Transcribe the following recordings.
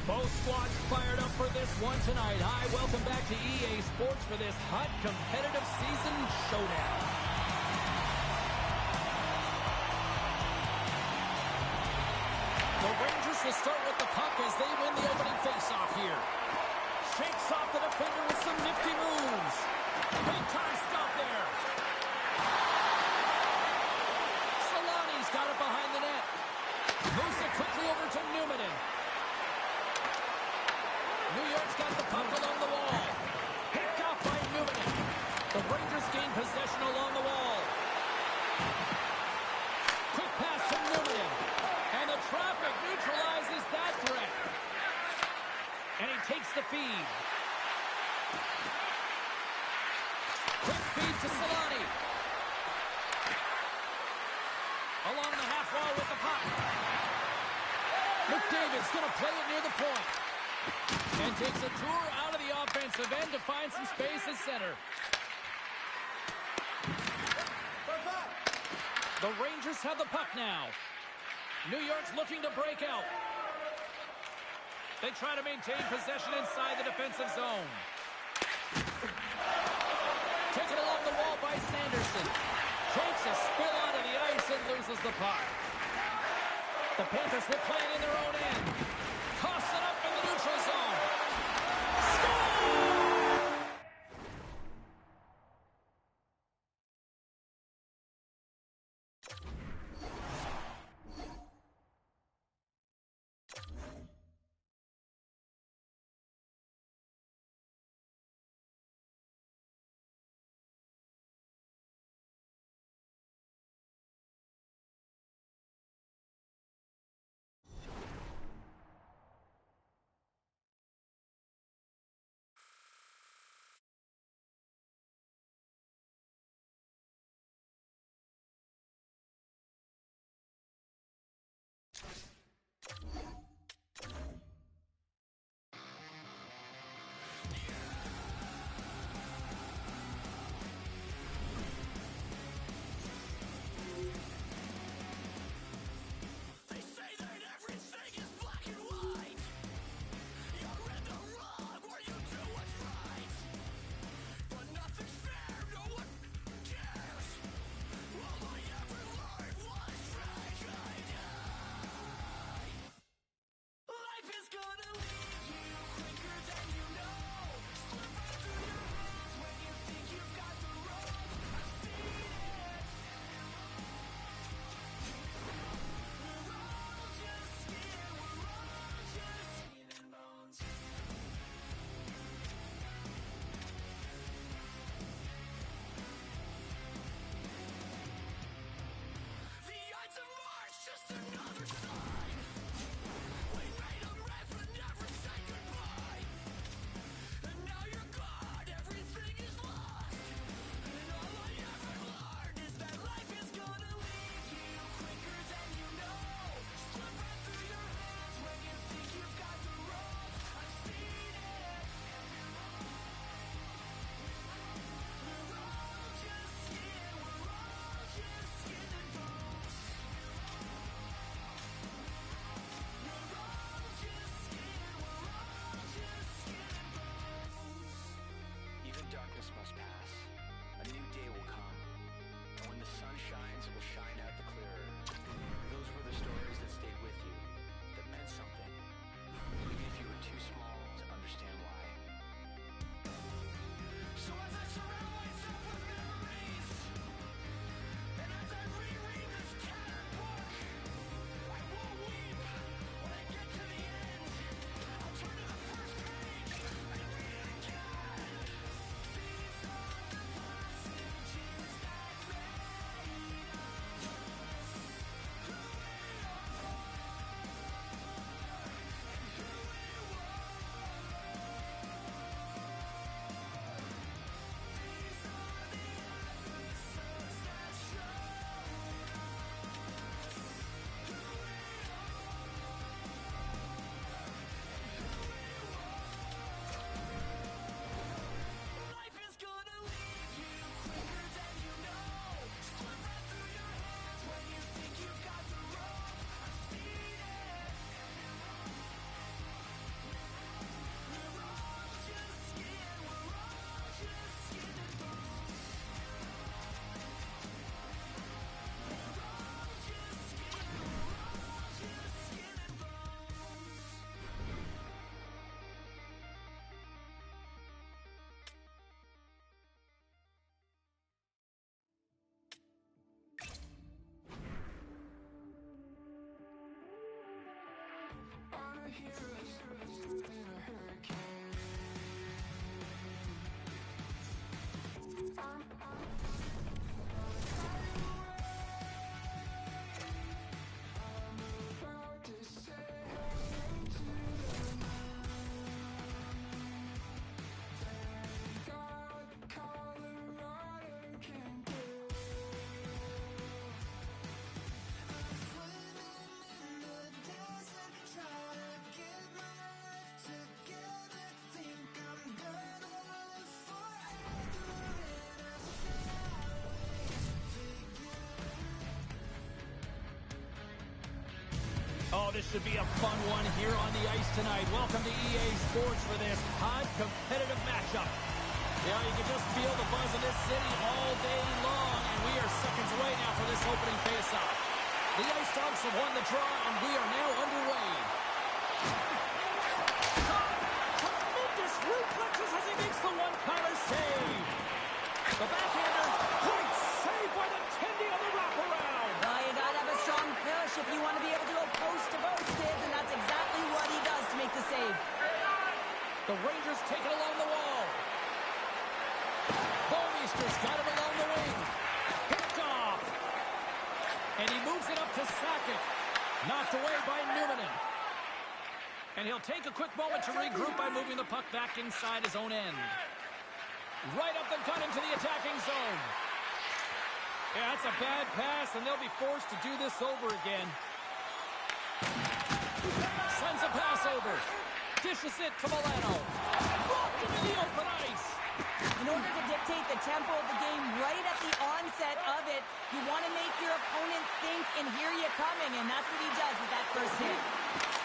Both squads fired up for this one tonight. Hi, welcome back to EA Sports for this hot, competitive season showdown. The Rangers will start with the puck as they win the opening faceoff here. Shakes off the defender with some nifty moves. Big time stop there. Solani's got it behind the net. Moves it quickly over to Newman. New York's got the puck along the wall. Picked off by Newman. The Rangers gain possession along the wall. Quick pass to Newman. And the traffic neutralizes that threat. And he takes the feed. Quick feed to Solani. Along the half wall with the puck. McDavid's going to play it near the point. And takes a tour out of the offensive end to find some space at center. The Rangers have the puck now. New York's looking to break out. They try to maintain possession inside the defensive zone. Taken along the wall by Sanderson. Takes a spill onto the ice and loses the puck. The Panthers will play it in their own end. Toss it up in the neutral zone. Score! Oh, this should be a fun one here on the ice tonight. Welcome to EA Sports for this hot, competitive matchup. Yeah, you can just feel the buzz in this city all day long, and we are seconds away now for this opening faceoff. The Ice Dogs have won the draw, and we are now underway. Tremendous reflexes as he makes the one-timer save. The backhander, great save by the Tendy on the wraparound. Well, you gotta have a strong push if you want to be able to go post-to-post, kids, and that's exactly what he does to make the save. The Rangers take it along the wall. Bouwmeester's got it along the wing. Picked off. And he moves it up to Sakic. Knocked away by Numminen. And he'll take a quick moment to regroup by moving the puck back inside his own end. Right up the gut into the attacking zone. Yeah, that's a bad pass, and they'll be forced to do this over again. Sends a pass over. Dishes it to Milano. Blocked into the open ice. In order to dictate the tempo of the game right at the onset of it, you want to make your opponent think and hear you coming, and that's what he does with that first hit.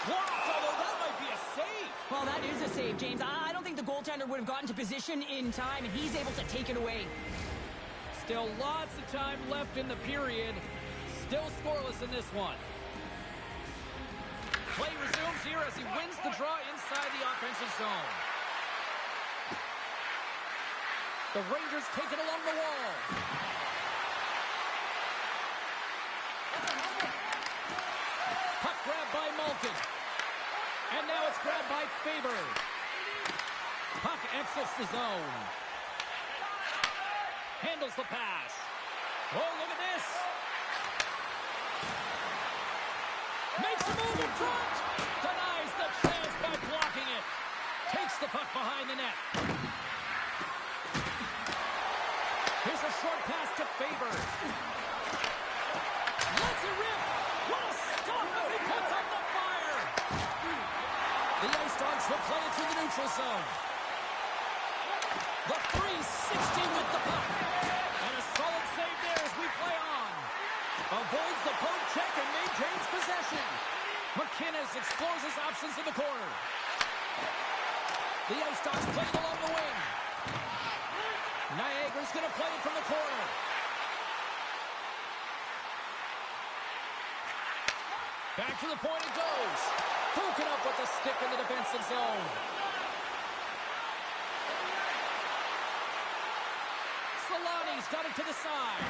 Blocked, although that might be a save. Well, that is a save, James. I don't think the goaltender would have gotten to position in time, and he's able to take it away. Still lots of time left in the period. Still scoreless in this one. Play resumes here as he wins the draw inside the offensive zone. The Rangers take it along the wall. Puck grabbed by Malkin. And now it's grabbed by Faber. Puck exits the zone. Handles the pass. Oh, look at this. Makes a move in front. Denies the chance by blocking it. Takes the puck behind the net. Here's a short pass to Faber. Lets it rip. What a stop as he puts out the fire. The Ice Dogs will play it through the neutral zone. The 360 with the puck. And a solid save there as we play on. Avoids the poke check and maintains possession. McInnes explores his options in the corner. The Ice Dogs play it along the wing. Niagara's going to play it from the corner. Back to the point it goes. Broken up with the stick in the defensive zone. Solani's got it to the side.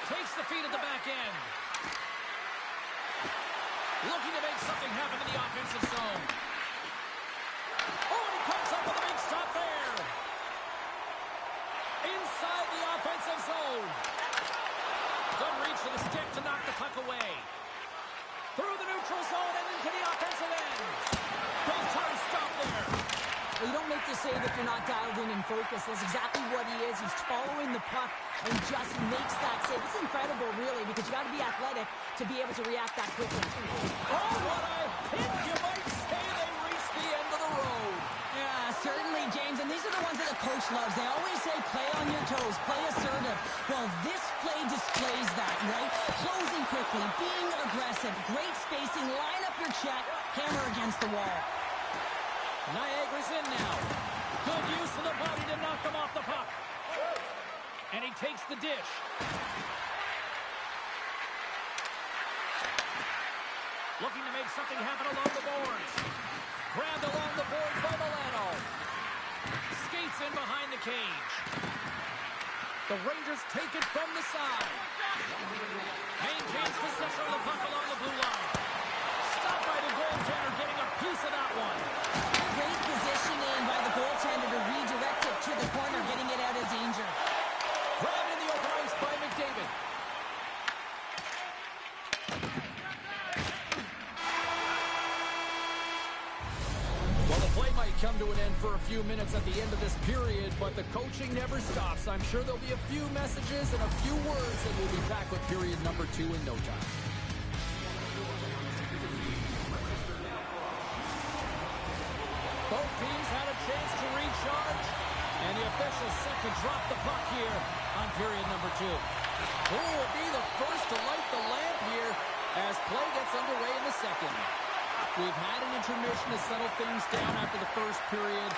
Takes the feed at the back end. Looking to make something happen in the offensive zone. Oh, and he comes up with a big stop there. Inside the offensive zone. Good reach to the stick to knock the puck away. Through the neutral zone and into the offensive end. Big time stop there. Well, you don't make the save if you're not dialed in and focused. That's exactly what he is. He's following the puck and just makes that save. It's incredible, really, because you got to be athletic to be able to react that quickly. Oh, what a hit! You might say they reached the end of the road. Yeah, certainly, James. And these are the ones that the coach loves. They always say, play on your toes, play assertive. Well, this play displays that, right? Closing quickly, being aggressive, great spacing, line up your check, hammer against the wall. Niagara's in now. Good use of the body to knock them off the puck. And he takes the dish. Looking to make something happen along the boards. Grabbed along the boards by Milano. Skates in behind the cage. The Rangers take it from the side. Maintains possession of the puck along the blue line. Stop by the goaltender, getting a piece of that one. Great positioning by the goaltender to redirect it to the corner, getting it out of danger. Grabbed in the open ice by McDavid. Well, the play might come to an end for a few minutes at the end of this period, but the coaching never stops. I'm sure there'll be a few messages and a few words, and we'll be back with period number 2 in no time. Both teams had a chance to recharge, and the officials set to drop the puck here on period number 2. Who will be the first to light the lamp here as play gets underway in the second? We've had an intermission to settle things down after the first period.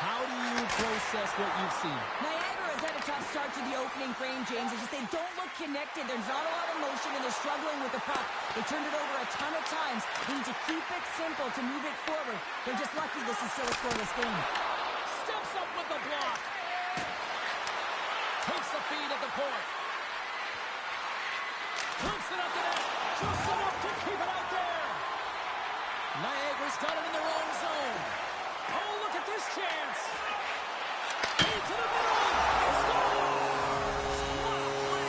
How do you process what you've seen? Niagara has had a tough start to the opening frame, James. It's just they don't look connected. There's not a lot of motion, and they're struggling with the puck. They turned it over a ton of times. They need to keep it simple to move it forward. They're just lucky this is still a scoreless game. Steps up with the block. Takes the feed at the point. Flips it up the net. Just enough to keep it out there. Niagara's got it in their own zone. Oh, look at this chance. Into the middle. Scores! What a play.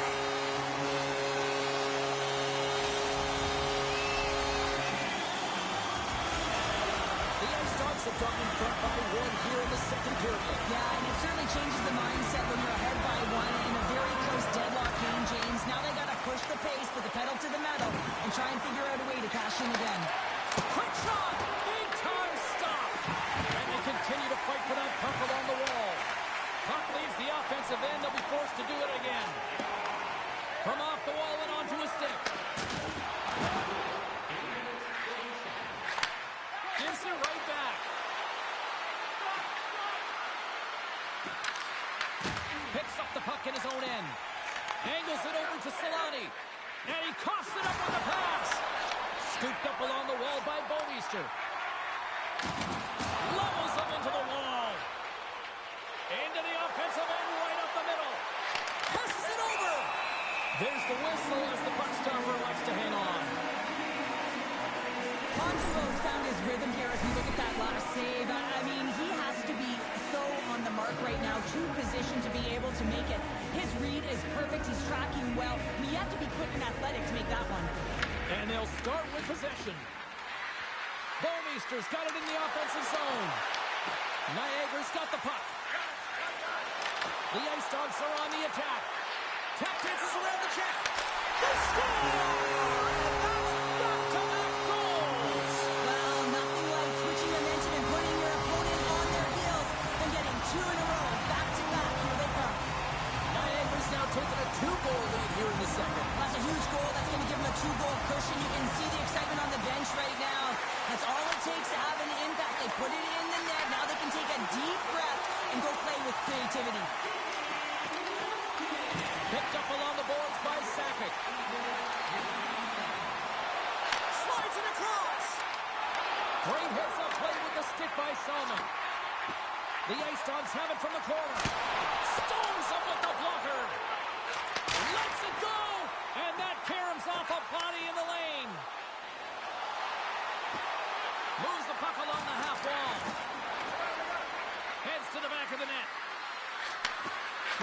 The Ice Dogs have gone in front by 1 here in the second period. Yeah, and it certainly changes the mindset when you're ahead by 1 in a very close deadlock game, James. Now they got to push the pace, put the pedal to the metal, and try and figure out a way to cash in again. Quick shot! Big time stop! And they continue to fight for that puck along the wall. Puck leaves the offensive end. They'll be forced to do it again. From off the wall and onto a stick. Gives it right back. Picks up the puck in his own end. Angles it over to Solani. And he coughs it up on the pass. Scooped up along the wall by Bouwmeester. Levels him into the wall. Into the offensive end, right up the middle. Passes it over. There's the whistle as the puck stopper likes to hang on. Montembeau's found his rhythm here as we look at that last save. I mean, he has to be so on the mark right now, too positioned to be able to make it. His read is perfect. He's tracking well. I mean, you have to be quick and athletic to make that one. And they'll start with possession. Bouwmeester's got it in the offensive zone. Niagara's got the puck. The Ice Dogs are on the attack. Tap dances around the check. They score! And that's back-to-back goals! Well, nothing like switching momentum and putting your opponent on their heels and getting 2 in a row. Back-to-back, here they come. Niagara's now taking a 2-goal lead here in the second. That's a huge goal. That's going to give them a 2-goal cushion. You can see the excitement on the bench right now. That's all it takes to have an impact. They put it in the net. Now they can take a deep breath and go play with creativity. Picked up along the boards by Sakic. Slides it across. Great hits up play with the stick by Salmon. The Ice Dogs have it from the corner. Stones up with the blocker. Lets it go. And that caroms off a body in the lane. Moves the puck along the half wall. Heads to the back of the net.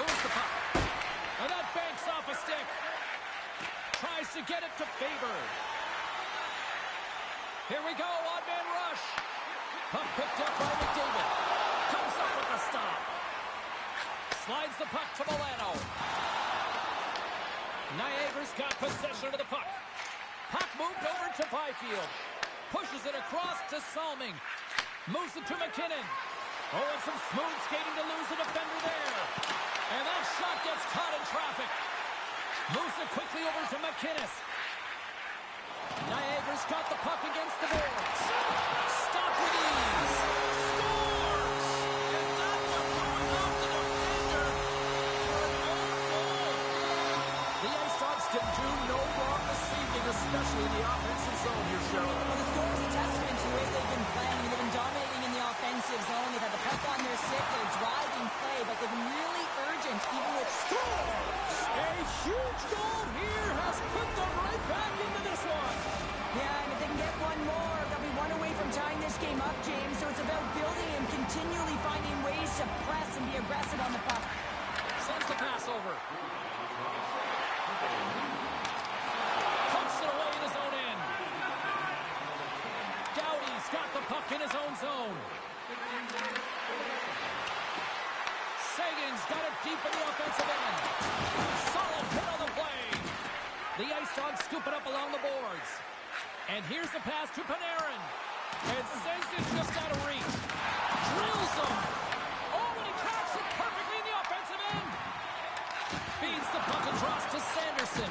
Moves the puck. And that banks off a stick. Tries to get it to Faber. Here we go, odd man rush. Puck picked up by McDavid. Comes up with the stop. Slides the puck to Milano. Niagara's got possession of the puck. Puck moved over to Byfield. Pushes it across to Salming. Moves it to McKinnon. Oh, and some smooth skating to lose the defender there. And that shot gets caught in traffic. Moves it quickly over to McInnes. Niagara's got the puck against the boards. Stop with ease. Scores! And that one going off the defender for an own goal. The Ice Dogs can do no wrong this evening, especially in the offensive zone here, Cheryl. Well, the score is a testament to the way they've been playing. They've been dominating in the offensive zone. They've had the puck on their stick. They're driving play, but they've been really urgent, even with Scores! A huge goal here has put them right back into this one. Yeah, and if they can get one more, continually finding ways to press and be aggressive on the puck. Sends the pass over. Pumps it away in his own end. Doughty's got the puck in his own zone. Sagan's got it deep in the offensive end. Solid hit on the play. The Ice Dogs scoop it up along the boards. And here's the pass to Panarin. And sends it just out of reach. Drills him. Oh, and he tracks it perfectly in the offensive end. Feeds the puck across to Sanderson.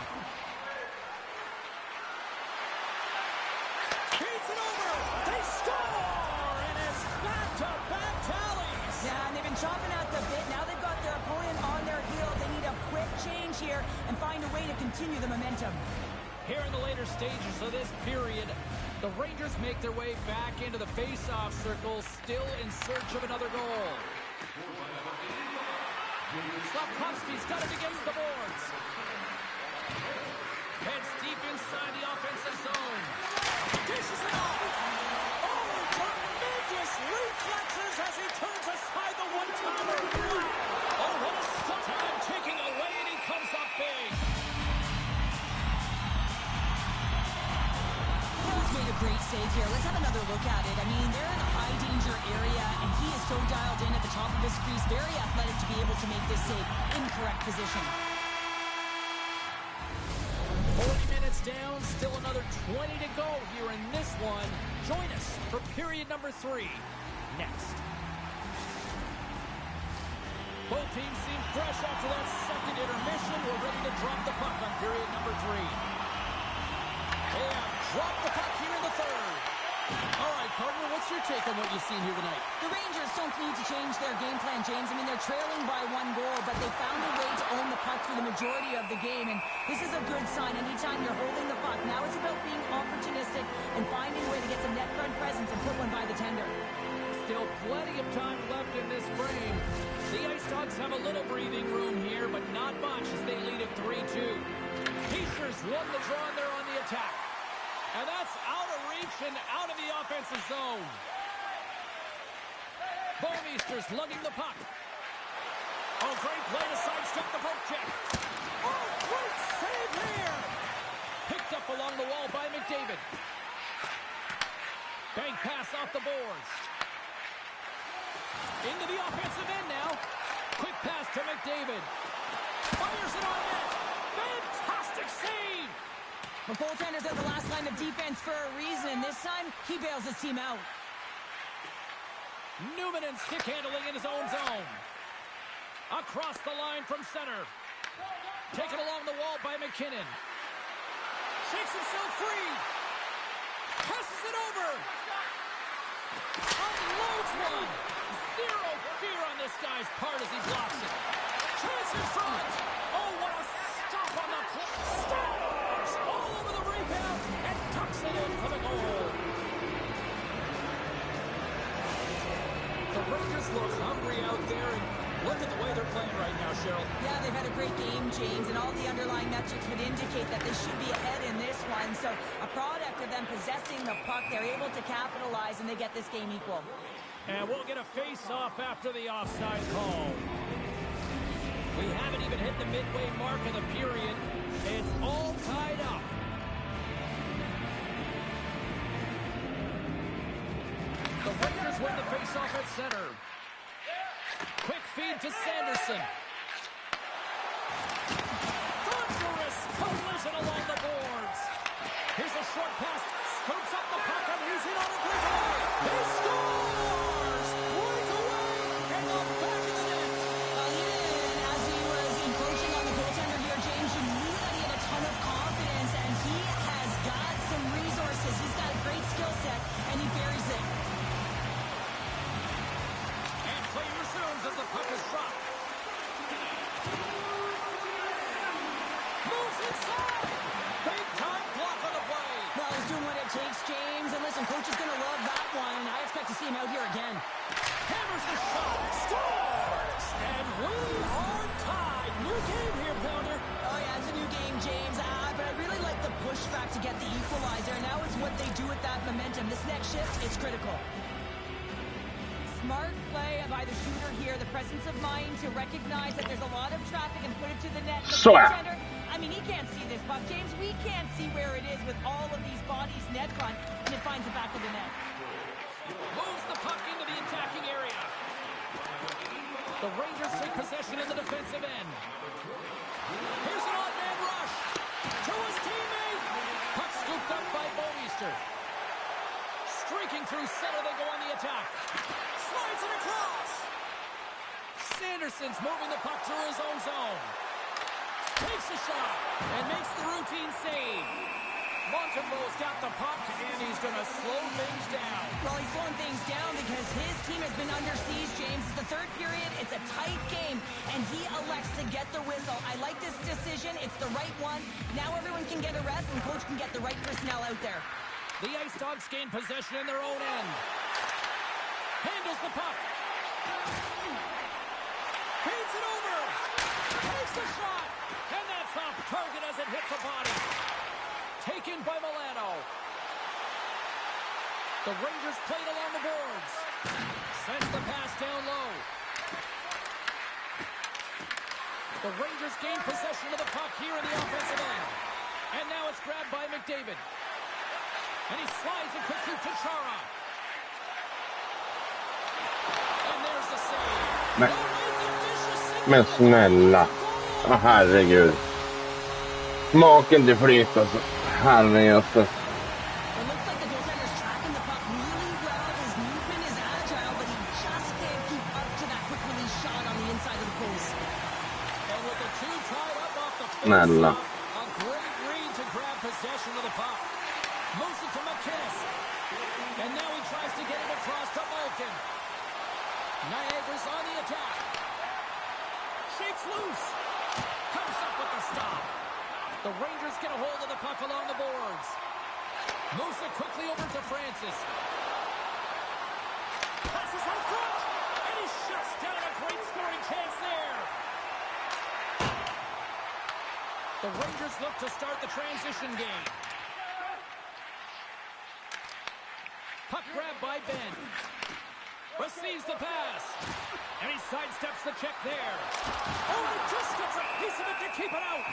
Feeds it over. They score! And it's back-to-back tallies. Yeah, and they've been chopping at the bit. Now they've got their opponent on their heels. They need a quick change here and find a way to continue the momentum. Here in the later stages of this period, the Rangers make their way back into the face-off circle, still in search of another goal. Slafkovsky's got it against the boards. Heads deep inside the offensive zone. Dishes it off. Oh, tremendous reflexes as he turns aside the one-timer. Oh, what a stunt time taking away, and he comes up big. Made a great save here. Let's have another look at it. I mean, they're in a high-danger area, and he is so dialed in at the top of his crease. Very athletic to be able to make this save in correct position. 40 minutes down, still another 20 to go here in this one. Join us for period number 3 next. Both teams seem fresh after that second intermission. We're ready to drop the puck on period number 3. And drop the puck here in the third. All right, partner, what's your take on what you've seen here tonight? The Rangers don't need to change their game plan, James. I mean, they're trailing by 1 goal, but they found a way to own the puck through the majority of the game, and this is a good sign. Anytime you're holding the puck, now it's about being opportunistic and finding a way to get some net front presence and put one by the tender. Still plenty of time left in this frame. The Ice Dogs have a little breathing room here, but not much as they lead at 3-2. Pieschers won the draw there on the attack. And that's out of reach and out of the offensive zone. Bouwmeester's lugging the puck. Oh, great play to sidestep the poke check. Oh, great save here. Picked up along the wall by McDavid. Bank pass off the boards. Into the offensive end now. Quick pass to McDavid. Fires it on net. Fantastic save. The goaltenders are the last line of defense for a reason. This time, he bails his team out. Newman and stick handling in his own zone. Across the line from center. Taken along the wall by McKinnon. Shakes himself free. Passes it over. Unloads one. Zero fear on this guy's part as he blocks it. Chance in front. Oh, what a stop on the clock. Stars all over the rebound and tucks it in for the goal. The Rangers look hungry out there, and look at the way they're playing right now, Cheryl. Yeah, they've had a great game, James, and all the underlying metrics would indicate that they should be ahead in this one. So a product of them possessing the puck, they're able to capitalize, and they get this game equal. And we'll get a face-off after the offside call. We haven't even hit the midway mark of the period. It's all tied up. The Rangers win the face-off at center. Quick feed to Sanderson. Thunderous collision along the boards. Here's a short pass. Scoops up the puck, and he's in on a quick play. He scores! Breakaway in the back of the net. Even as he was encroaching on the goaltender here, James, you knew that he had a ton of confidence, and he has got some resources. He's got a great skill set, and he buries it. And play resumes as the puck is dropped. Moves inside. Big time block on the play. Well, he's doing what it takes, James. And listen, coach is going to love that one. I expect to see him out here again. Hammers the shot. Scores! And we are tied. New game here, Pounder. Oh, yeah, it's a new game, James. But I really like the pushback to get the equalizer. Now it's what they do with that momentum. This next shift, it's critical. smart play by the shooter here. The presence of mind to recognize that there's a lot of traffic and put it to the net. The goaltender, I mean, he can't see this puck, James. We can't see where it is with all of these bodies net front, and it finds the back of the net. Moves the puck into the attacking area. The Rangers take possession in the defensive end. Here's an odd-man rush to his teammate. Puck scooped up by Boeister. Streaking through center, they go on the attack. Slides it across. Sanderson's moving the puck through his own zone. Takes a shot and makes the routine save. Montembeau's got the puck, and he's going to slow things down. Well, he's slowing things down because his team has been under siege, James. It's the third period. It's a tight game, and he elects to get the whistle. I like this decision. It's the right one. Now everyone can get a rest, and coach can get the right personnel out there. The Ice Dogs gain possession in their own end. Handles the puck. Feeds it over. Takes a shot. And that's off target as it hits a body. Taken by Milano. The Rangers played along the boards. Sends the pass down low. The Rangers gain possession of the puck here in the offensive end. And now it's grabbed by McDavid. And he slides it quickly to Chara. And there's the save. Men snälla. Åh, herregud. Smaken till flyt alltså. Herrejösses. Snälla. A great read to grab possession of the puck. Moves it to McKinnis. And now he tries to get it across to Malkin. Niagara's on the attack. Shakes loose. Comes up with the stop. The Rangers get a hold of the puck along the boards. Moves it quickly over to Francis. Passes on front. And he shuts down a great scoring chance there. The Rangers look to start the transition game. Puck grabbed by Ben. Receives the pass. And he sidesteps the check there. Oh, he just gets a piece of it to keep it out.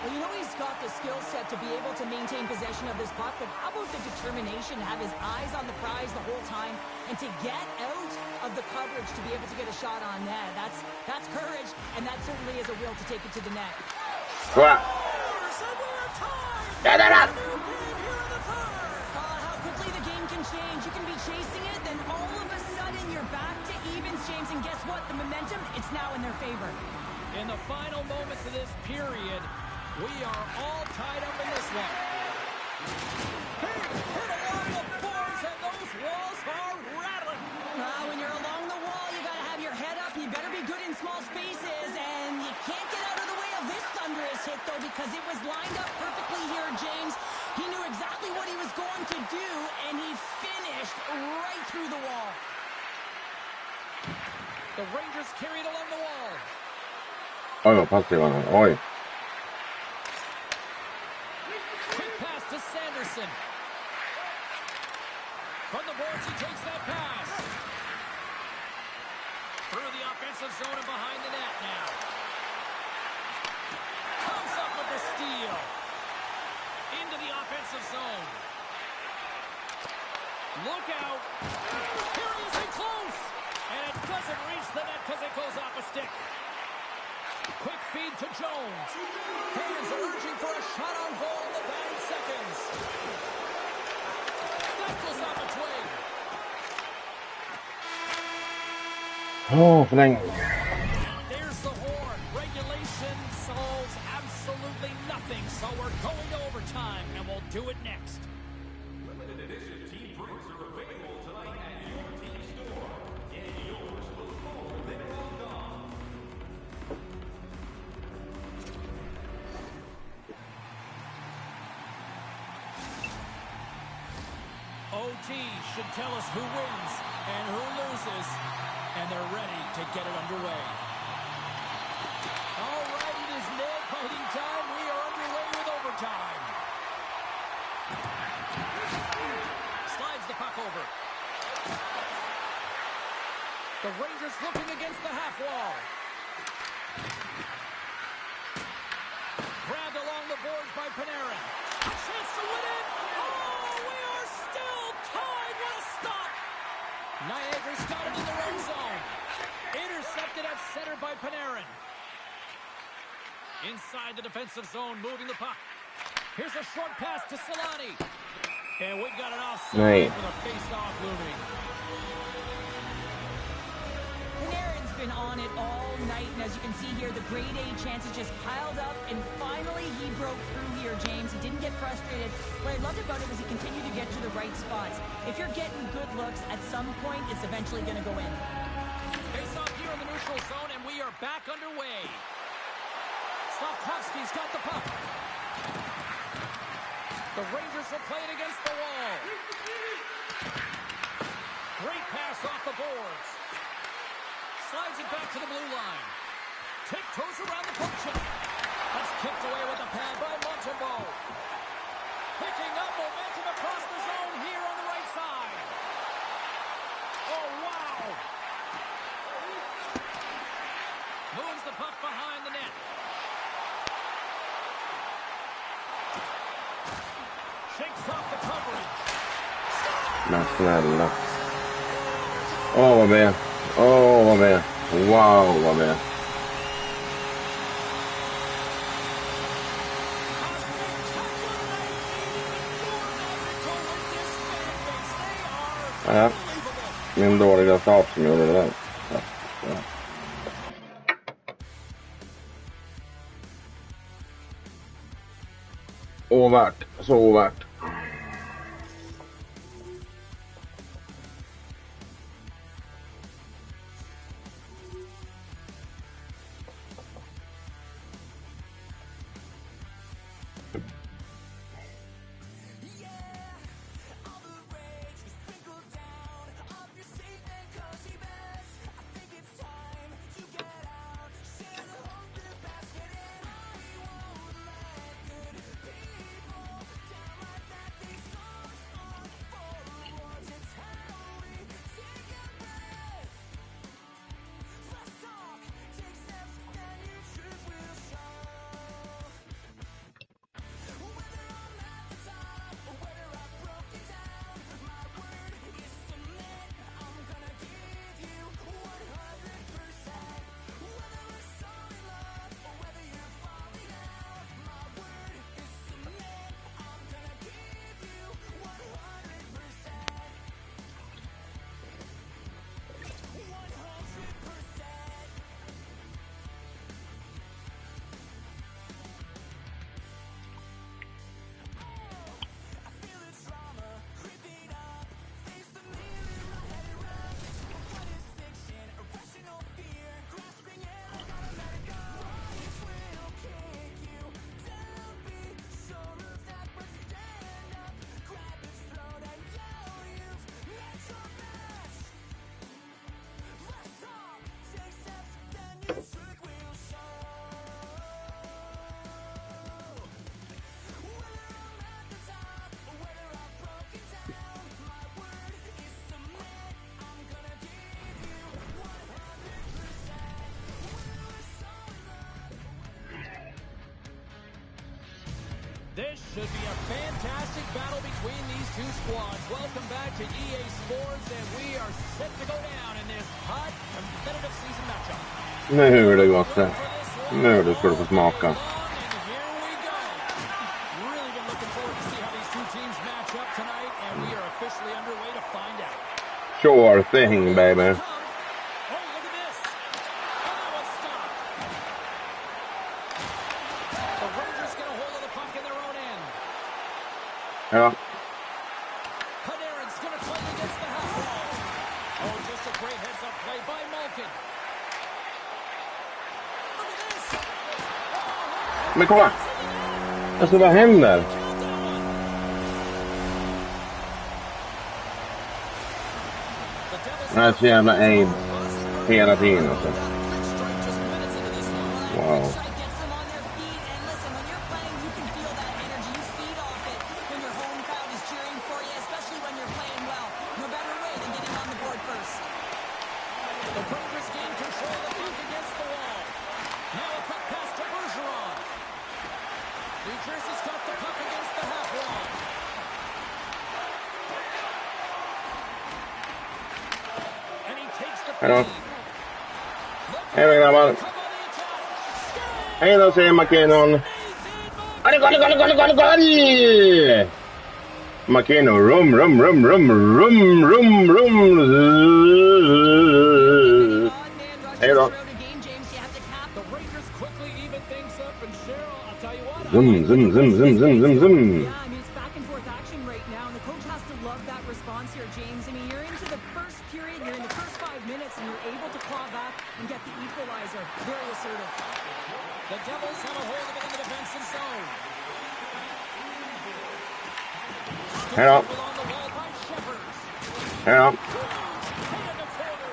Well, you know he's got the skill set to be able to maintain possession of this puck, but how about the determination to have his eyes on the prize the whole time and to get out of the coverage to be able to get a shot on net? That's courage, and that certainly is a will to take it to the net. Wow. How quickly the game can change. You can be chasing it, then all of a sudden you're back to evens, James, and guess what? The momentum, it's now in their favor. In the final moments of this period, we are all tied up in this one. Hit along the boards, and those walls are rattling. When you're along the wall, you got to have your head up, and you better be good in small spaces, and you can't get out of the way of this thunderous hit, though, because it was lined up perfectly here, James. He knew exactly what he was going to do, and he finished right through the wall. The Rangers carried along the wall. Oj, vad passiv han är. Oj. Quick pass to Sanderson. From the boards, he takes that pass. Through the offensive zone and behind the net now. Comes up with the steal. Into the offensive zone. Look out. Here he is in close. And it doesn't reach the net because it goes off a stick. Quick feed to Jones. Fans are urging for a shot on goal in the dying seconds. That goes off its wing. Åh, förläng. There's the horn. Regulation solves absolutely nothing, so we're going to overtime, and we'll do it next. Limited edition team drinks are available tonight at your team store. Get yours before they're all gone. OT should tell us who wins and who loses, and they're ready to get it underway. All right, it is nail-biting time. We are underway with overtime. Slides the puck over. The Rangers looking against the half wall. Grabbed along the boards by Panarin. A chance to win it. Oh, we are still tied. What a stop. Niagara's got it in their own zone. Intercepted at center by Panarin. Inside the defensive zone, moving the puck. Here's a short pass to Solani. And we've got an offside with a face-off looming. Panarin's been on it all night, and as you can see here, the grade A chances just piled up, and finally he broke through here, James. He didn't get frustrated. What I loved about it was he continued to get to the right spots. If you're getting good looks, at some point, it's eventually going to go in. Face-off here in the neutral zone, and we are back underway. Slavkovsky's got the puck. The Rangers are playing against the wall. Great pass off the boards. Slides it back to the blue line. Tiptoes around the puck check. That's kicked away with a pad by Montembeault. Picking up momentum across the zone here on the right side. Oh, wow. Moves the puck behind the net. Shakes off the coverage. Men snälla. Åh, vad med. Åh, vad med. Wow, vad med. Ja, min dåliga start som gjorde det där. Ja. Ovärt, så ovärt. This should be a fantastic battle between these two squads. Welcome back to EA Sports, and we are set to go down in this hot, competitive season matchup. Nu är det gott det. Nu är det ska du få smaka. And here we go. Really been looking forward to see how these two teams match up tonight, and we are officially underway to find out. Sure thing, baby. Oh, look at this. And that one's stopped. The Rangers get a hold of the puck in their own end. Ja. Panarin's going to play against the half wall. Oh, just a great heads-up play by Malkin. Look at this. Oh, Men kolla. Alltså vad händer? Det här är så jävla aim hela tiden alltså. Wow. The Rangers gain control of the puck against the wall. Now a cut pass to Bergeron. New Jersey's got the puck against the half wall. And he takes the Hej då. feed. Hej då grabbar. Come on the attack. Hej då säger McKinnon. Goal! McKinnon, rum. Hej då. The Rangers quickly even things up, and Cheryl, I'll tell you what. Zoom. Yeah, I mean, it's back and forth action right now, and the coach has to love that response here, James. I mean, you're into the first period, you're in the first 5 minutes, and you're able to claw back and get the equalizer. Very assertive. The Devils have a hold of it in the defensive zone. Hej då. Along the wall by Shepherds. Hej då. Hand to Taylor.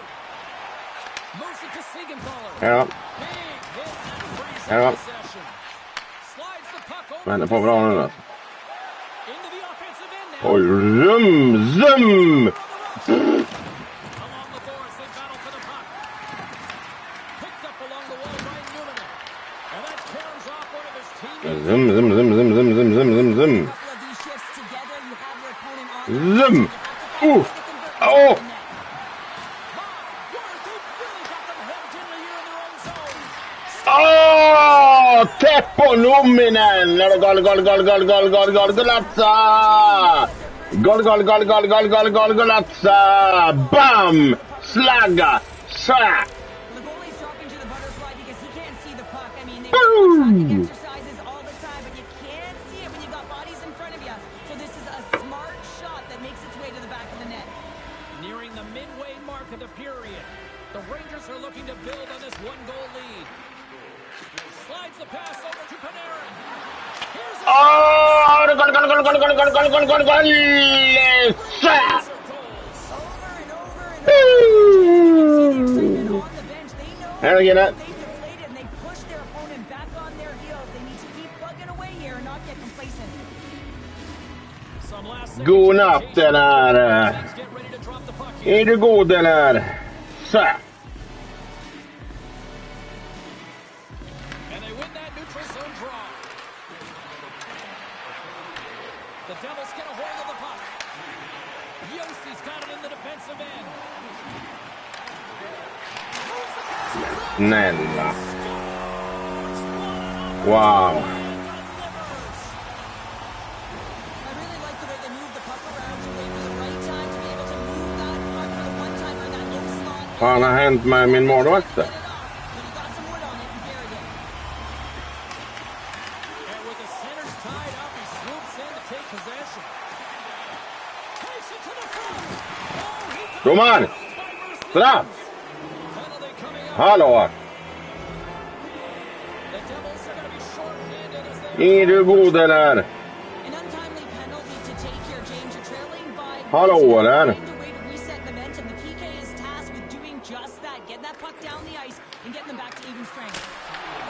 Moves it to Siegenthaler. Hej då. Big hit and frees Hej då. possession. Slides the puck over Vänta to på bra nu då. into the offensive end now. Oj, zoom. Along the boards, they battle for the puck. Picked up along the wall by Newman. And that carries off one of his teammates. Zoom. A couple of these shifts together, you have your opponent on Zoom. Oh. My word, they've really got them hemmed in here in their own zone. Åh! Tätt på Numminen! Golatsa! Bam! Slagga! Slä! The goalie's dropping to the butterfly because he can't see the puck. I mean, they Boom! do exercises all the time, but you can't see it when you got bodies in front of you. So this is a smart shot that makes its way to the back of the net. Nearing the midway mark of the period, the Rangers are looking to build on this one-goal lead. Slides the pass over to Panarin. Here's a Åh! Goal! Over and over and over, and they push Här är det. they deflate it and they push their opponent back on their heels. They need to keep plugging away here and not get complacent. some last second God natt den här. Let's get ready to drop the puck here. Är du god den här? Så. And they win that neutral zone draw. The Devils get a hold of the puck. Yossi's got it in the defensive end. Snälla. Wow. I really like the way they move the puck around to wait for the right time to be able to move that puck for the one timer in that low slot. Vad har hänt med min målvakt där? Get it off, but he got some wood on it and buried it. And with the centers tied up, he swoops in to take possession. Takes it to the front. Oh, he got Domaren! by Mercedes. Straff! Penalty coming up. Hallå! The Devils are going to be short-handed as they Är du god den här? An untimely penalty to take here, James. You're trailing by. Hallå där! Find a way to reset momentum. The PK is tasked with doing just that. Getting that puck down the ice and getting them back to even strength.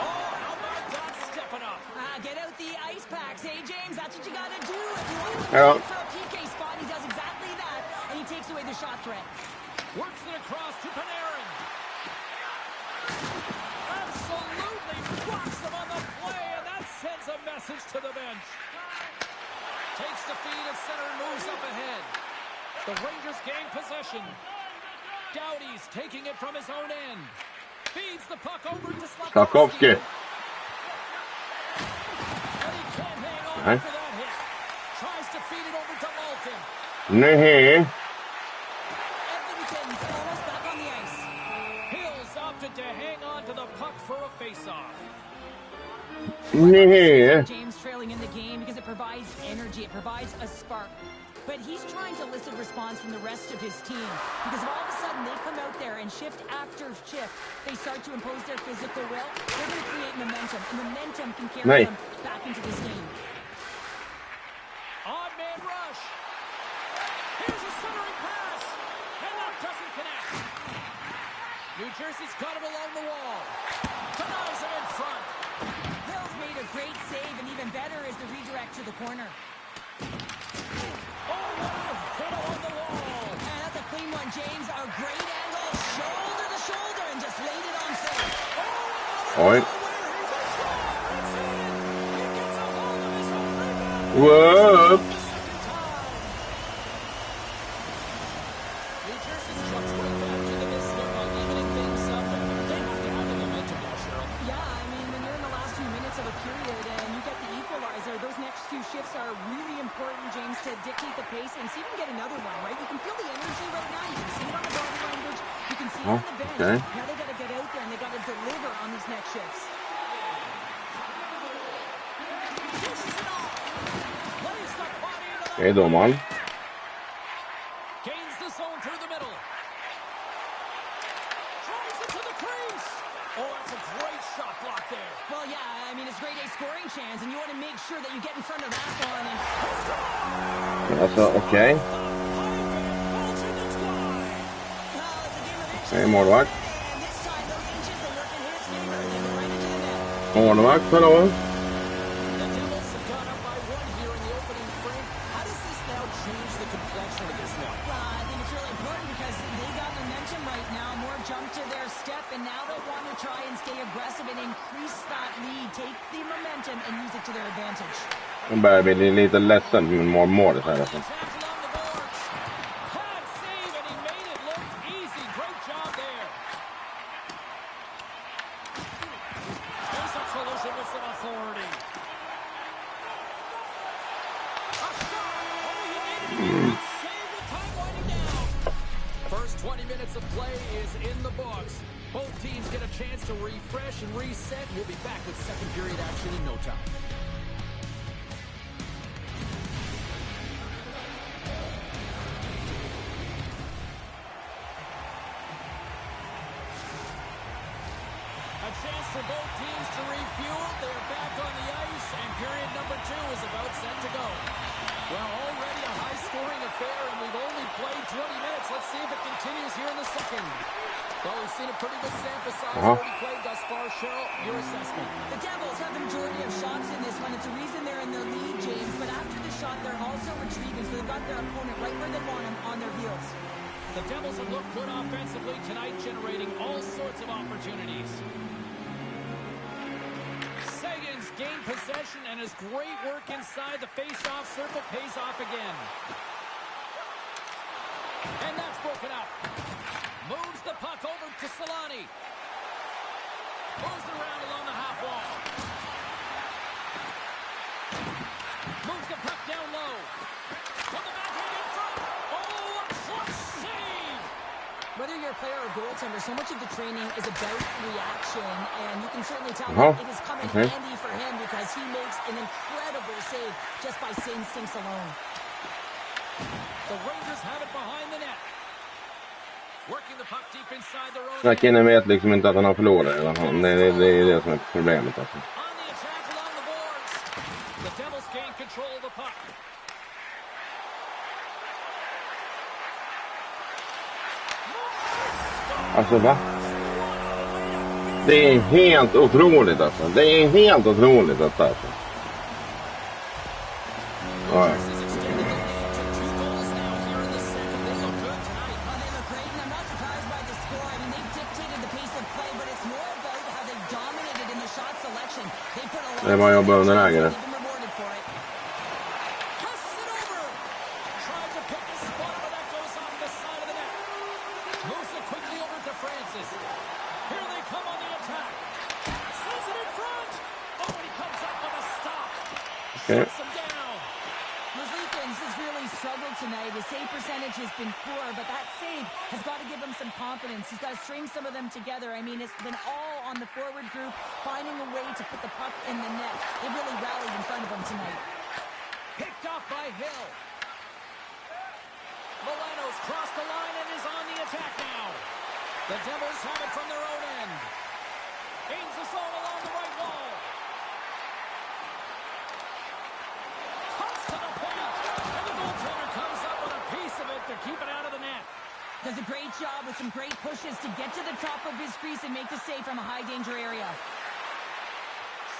Oh, how about that stepping up? Get out the ice packs. Hey, James, that's what you got to do. If you want to Yeah. compete for a PK spot, he does exactly that, and he takes away the shot threat. Works it across to Panarin. Absolutely rocks them on the play, and that sends a message to the bench. Takes the feed and center and moves up ahead. The Rangers gain possession. Doughty's taking it from his own end. Feeds the puck over to Slafkovský. And he can't hang on Nej. after that hit. Tries to feed it over to Malkin. Nej. Edmonton's almost back on the ice. Hills opted to hang on to the puck for a face-off. Nej. James trailing in the game because it provides energy, it provides a spark. But he's trying to elicit response from the rest of his team because if all of a sudden they come out there and shift after shift, they start to impose their physical will, they're going to create momentum, and momentum can carry Nej. them back into this game. On man rush. Here's a centering pass. And that doesn't connect. New Jersey's got him along the wall. Denies him in front. Hill's made a great save, and even better is the redirect to the corner. Oh, what a hit on the wall. And that's a clean one, James. A great angle, shoulder to Oj. Whoops. New Jersey's trucks right back into this one by evening things up. They have to have the momentum now, Cheryl. Yeah, I mean, when you're in the last few minutes of a period and you get the equalizer, those next two shifts are really important, James, to dictate the pace and see if you can get another one, right? You can feel the energy right now. You can see it on the body language. You can see it on the bench. Okay. Now they got to get out there and they got to deliver on these next shifts. Okej, domaren. Gains the zone through the middle. Drives it to the crease. Oh, that's a great shot block there. Well, yeah, I mean, it's grade A scoring chance, and you want to make sure that you get in front of that one. And Alltså, okej. Okej, målvakt. and this time, those inches are working his favor, and they go right into the net. Målvakt, hallå? The Devils have gone up by one here in the opening frame. How does this now change the complexion of this one? I think it's really important because they got momentum right now, more jump to their step, and now they want to try and stay aggressive and increase that lead, take the momentum and use it to their advantage. Nu börjar jag bli lite ledsen med målet här alltså. Attack along the boards. Hard save, and he made it look easy. Great job there. There's a collision with some authority. A shot. Oh, he made it again. Good save with time winding down. First 20 minutes of play is in the books. Both teams get a chance to refresh and reset. We'll be back with second period action in no time. A chance for both teams to refuel. They're back on the ice, and period number 2 is about set to go. Well, already a high-scoring affair, and we've only played 20 minutes. Let's see if it continues here in the second. Well, we've seen a pretty good sample size already played thus far. Cheryl, your assessment. The Devils have the majority of shots in this one. It's a reason they're in the lead, James, but after the shot, they're also retrieving, so they've got their opponent right where they want him, on their heels. The Devils have looked good offensively tonight, generating all sorts of opportunities. Seguin's gained possession, and his great work inside the face-off circle pays off again. And that's broken up. Moves the puck over to Solani. Moves it around along the half wall. Moves the puck down low. From the backhand in front. Oh, a clutch save! Whether you're a player or goaltender, so much of the training is about reaction, and you can certainly tell Uh-huh. that it is coming Okay. handy for him because he makes an incredible save just by instincts alone. The Rangers have it behind the net. Working the puck deep inside their own Snacka end. in vet liksom inte att han har förlorat. Det är det som är problemet alltså. On the attack along the boards. The Devils gain control of the puck. Alltså va? Det är helt otroligt alltså. Det är helt otroligt alltså. Ja. This extended the lead to 2 goals now here in the second. They look good tonight. Oh, they look great, and I'm not surprised by the score. I mean, they've dictated the pace of play, but it's more about how they've dominated in the shot selection. They put a lot Det är vad jag behöver den här they've grejen. been rewarded for it. Passes it over. Tried to pick his spot, but that goes off the side of the net. Moves it quickly over to Francis. Here they come on the attack. Sends it in front. Oh, and he comes up with a stop. Okay. Shuts him down. Merzlikins has really struggled tonight. His save percentage has been poor, but that save has got to give him some confidence. He's got to string some of them together. I mean, it's been all on the forward group, finding a way to put the puck in the net. They really rallied in front of him tonight. Picked off by Hill. Milano's crossed the line and is on the attack now. The Devils have it from their own end. Gains the zone along the right wall. Cuts to the point. And the goaltender comes up with a piece of it to keep it out of the net. Does a great job with some great pushes to get to the top of his crease and make the save from a high danger area.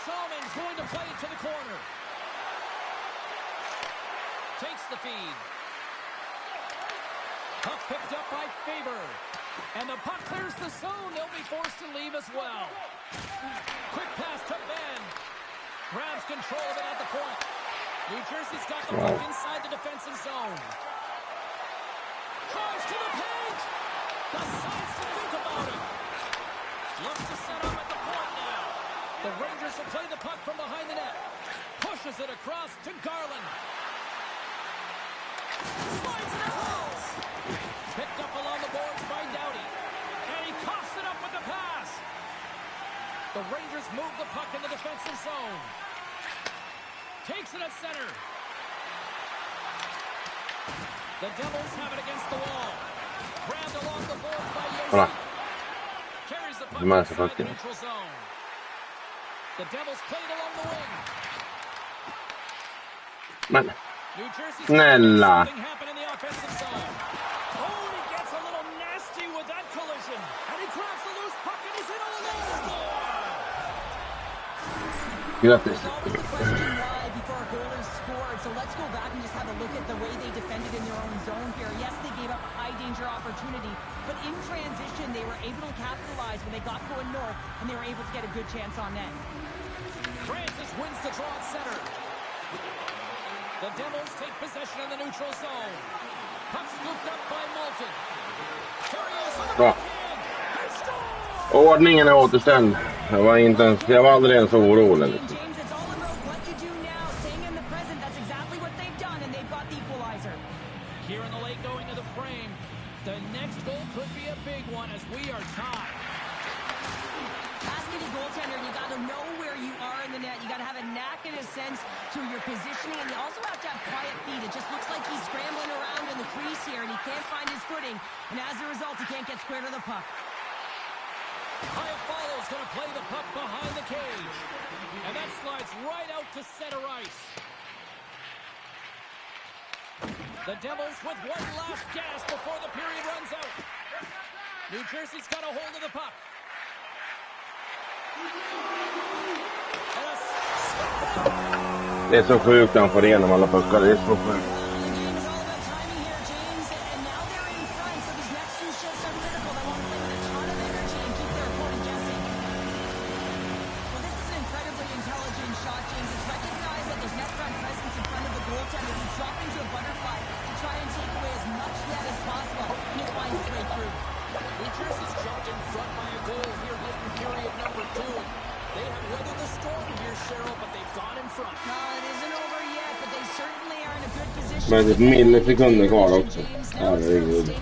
Salmon's going to play it to the corner. Takes the feed. Puck picked up by Faber. And the puck clears the zone. They'll be forced to leave as well. Quick pass to Ben. Grabs control of it at the point. New Jersey's got the puck inside the defensive zone. Drives to the paint. Decides to think about it. Looks to set up at the point now. The Rangers will play the puck from behind the net. Pushes it across to Garland. Slides it out. Picked up along the boards by Doughty. And he coughs it up with the pass. The Rangers move the puck in the defensive zone. Takes it at center. The Devils have it against the wall. Grabbed along the boards by Yossi. Carries the puck inside the neutral zone. The Devils play it along the wing. Men, New Jersey's snälla. something happen in the offensive zone. Oh, and he gets a little nasty with that collision. And he grabs the loose puck and he's in on the score. Grattis. There's always the question why before a goal is scored. So let's go back and just have a look at the way they defended in their own zone here. Yes, they gave up a high-danger opportunity, but in transition, they were able to capitalize when they got going north, and they were able to get a good chance on net. Francis wins the draw at center. The Devils take possession in the neutral zone. Puck scooped up by Moulton. Here he is on the Bra. backhand. He scores! Ordningen är återställd. Jag var aldrig ens orolig. James, it's all about what you do now. Staying in the present, that's exactly what they've done, and they've got the equalizer. Here in the late going to the frame. The next goal could be a big one as we are tied. Ask any goaltender, you got to know where you are in the net. You got to have a knack and a sense to your positioning, and you also have to have quiet feet. It just looks like he's scrambling around in the crease here, and he can't find his footing, and as a result, he can't get square to the puck. Iafallo's going to play the puck behind the cage. And that slides right out to center ice. The Devils with one last gasp before the period runs out. New Jersey's got a hold of the puck. Det är så sjukt han får igenom alla puckar. Det är så sjukt. Men det är millisekunder kvar också. Herregud.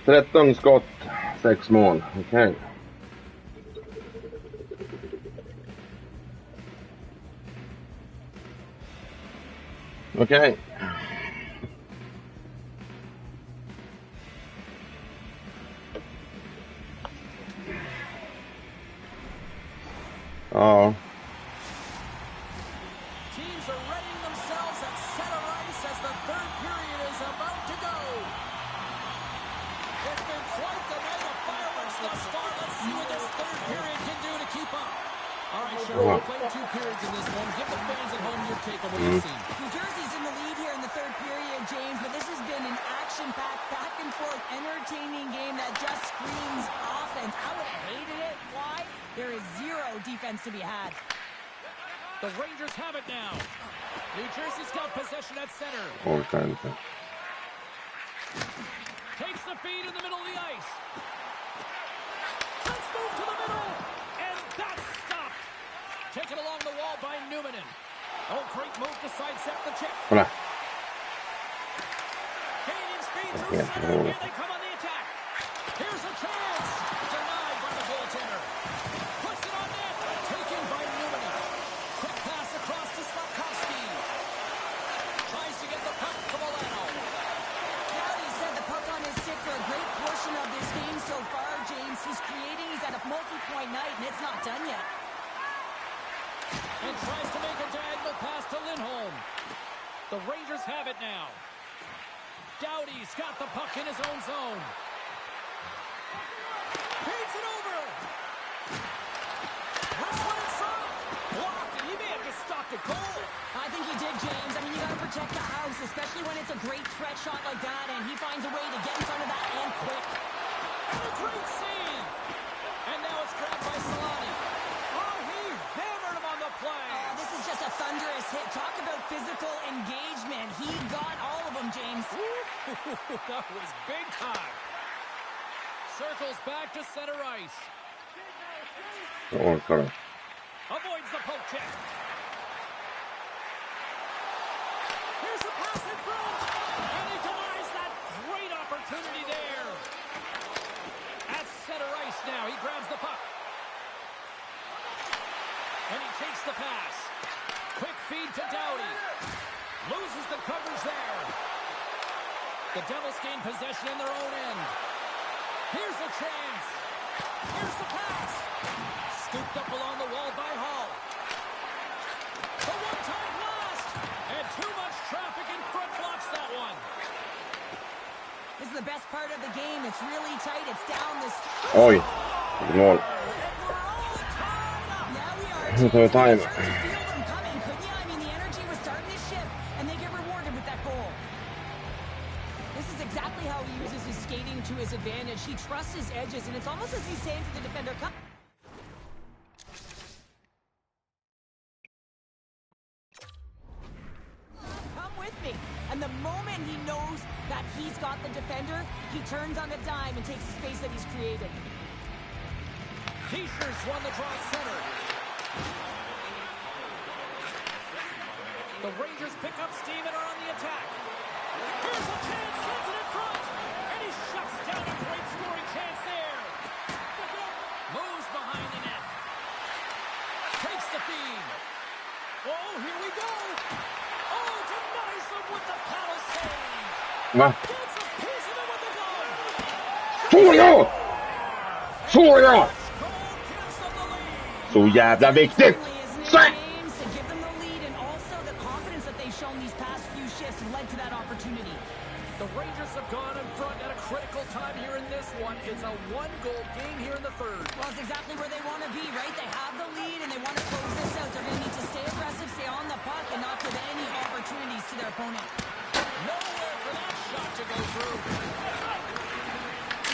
Tretton skott, 6 mål. Okej. Okej. Ja. Teams are readying themselves at center ice as the third period is about to go. It's been quite the night of fireworks thus far. Let's see what this third period can do to keep up. All right, Cheryl, we're playing 2 periods in this one. Give the fans at home your take on what you've seen. New Jersey's in the lead here in the third period, James, but this has been an action-packed, back-and-forth, entertaining game that just screams offense. I would have hated it. Why? There is zero defense to be had. The Rangers have it now. New Jersey's got possession at center. Orkar inte. Takes the feed in the middle of the ice. Let's move to the middle. And that's stopped. Taken along the wall by Numminen. Oh, great move to sidestep the check. Kolla. Helt otroligt. They come on the attack. Here's a chance. Denied by the goaltender. Puts it on net. Taken by Newman. Quick pass across to Slafkovsky. Tries to get the puck to Milano. Doughty said the puck on his stick for a great portion of this game so far, James. He's creating. He's at a multi-point night, and it's not done yet. And tries to make a diagonal pass to Lindholm. The Rangers have it now. Doughty's got the puck in his own zone. Feeds it over. Wrestling in front. Blocked, and he may have just stopped a goal. I think he did, James. I mean, you got to protect the house, especially when it's a great threat shot like that, and he finds a way to get in front of that and quick. And a great save. And now it's grabbed by Solani. Oh, he hammered him on the play. Oh, this is just a thunderous hit. Talk about physical engagement. He got all of them, James. That was big time. Circles back to center ice. Orkar de. Avoids the poke check. Here's a pass in front. And he denies that great opportunity there. At center ice now. He grabs the puck. And he takes the pass. Quick feed to Doughty. Loses the coverage there. The Devils gain possession in their own end. Here's a chance. Here's the pass. Scooped up along the wall by Hall. The one-time blast. And too much traffic in front blocks that one. This is the best part of the game. It's really tight. It's down this... Oj, mål. Now we are... Nu tar vi time. Feel them coming, couldn't you? I mean, the energy was starting to shift, and they get rewarded with that goal. This is exactly how he uses his skating to his advantage. He trusts his edges, and it's almost as he's saying to the defender, come with me. And the moment he knows that he's got the defender, he turns on a dime and takes the space that he's created. T-shirts won the draw center. The Rangers pick up steam and are on the attack. Here's a chance, sends it in front. And he shuts down a great scoring chance there. Moves behind the net. Takes the feed. Oh, here we go. Oh, denies him with the paddle save. Va? Gets a piece of it with the glove. Så ja! Så ja! Cole gives them the lead. Så jävla viktigt! Så! Games to give them the lead, and also the confidence that they've shown these past few shifts led to that opportunity. The Rangers have gone in front at a critical time here in this one. It's a one-goal game here in the third. Well, it's exactly where they want to be, right? They have the lead, and they want to close this out. They're going to need to stay aggressive, stay on the puck, and not give any opportunities to their opponent. Nowhere for that shot to go through.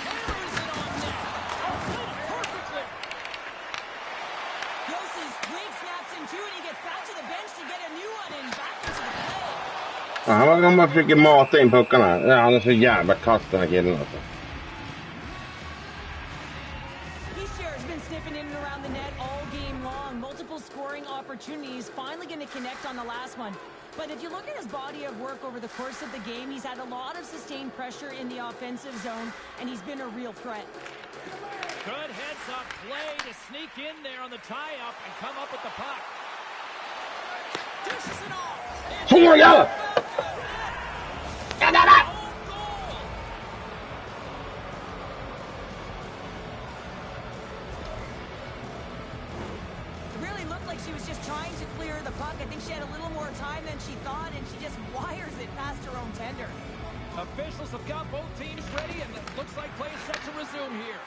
Carries it on net. Oh, played it perfectly. Yossi Wink snaps in two, and he gets back to the bench to get a new one and back into the play. Ja, han bara försöker mata in puckarna. Ja, han är så jävla kass den här killen alltså. He's been sniffing in and around the net all game long. Multiple scoring opportunities. Finally going to connect on the last one. But if you look at his body of work over the course of the game, he's had a lot of sustained pressure in the offensive zone, and he's been a real threat. Good heads-up play to sneak in there on the tie-up and come up with the puck. Dishes it off. Så ja! Ja, där, där! It really looked like she was just trying to clear the puck. I think she had a little more time than she thought, and she just wires it past her own tender. Officials have got both teams ready, and it looks like play is set to resume here.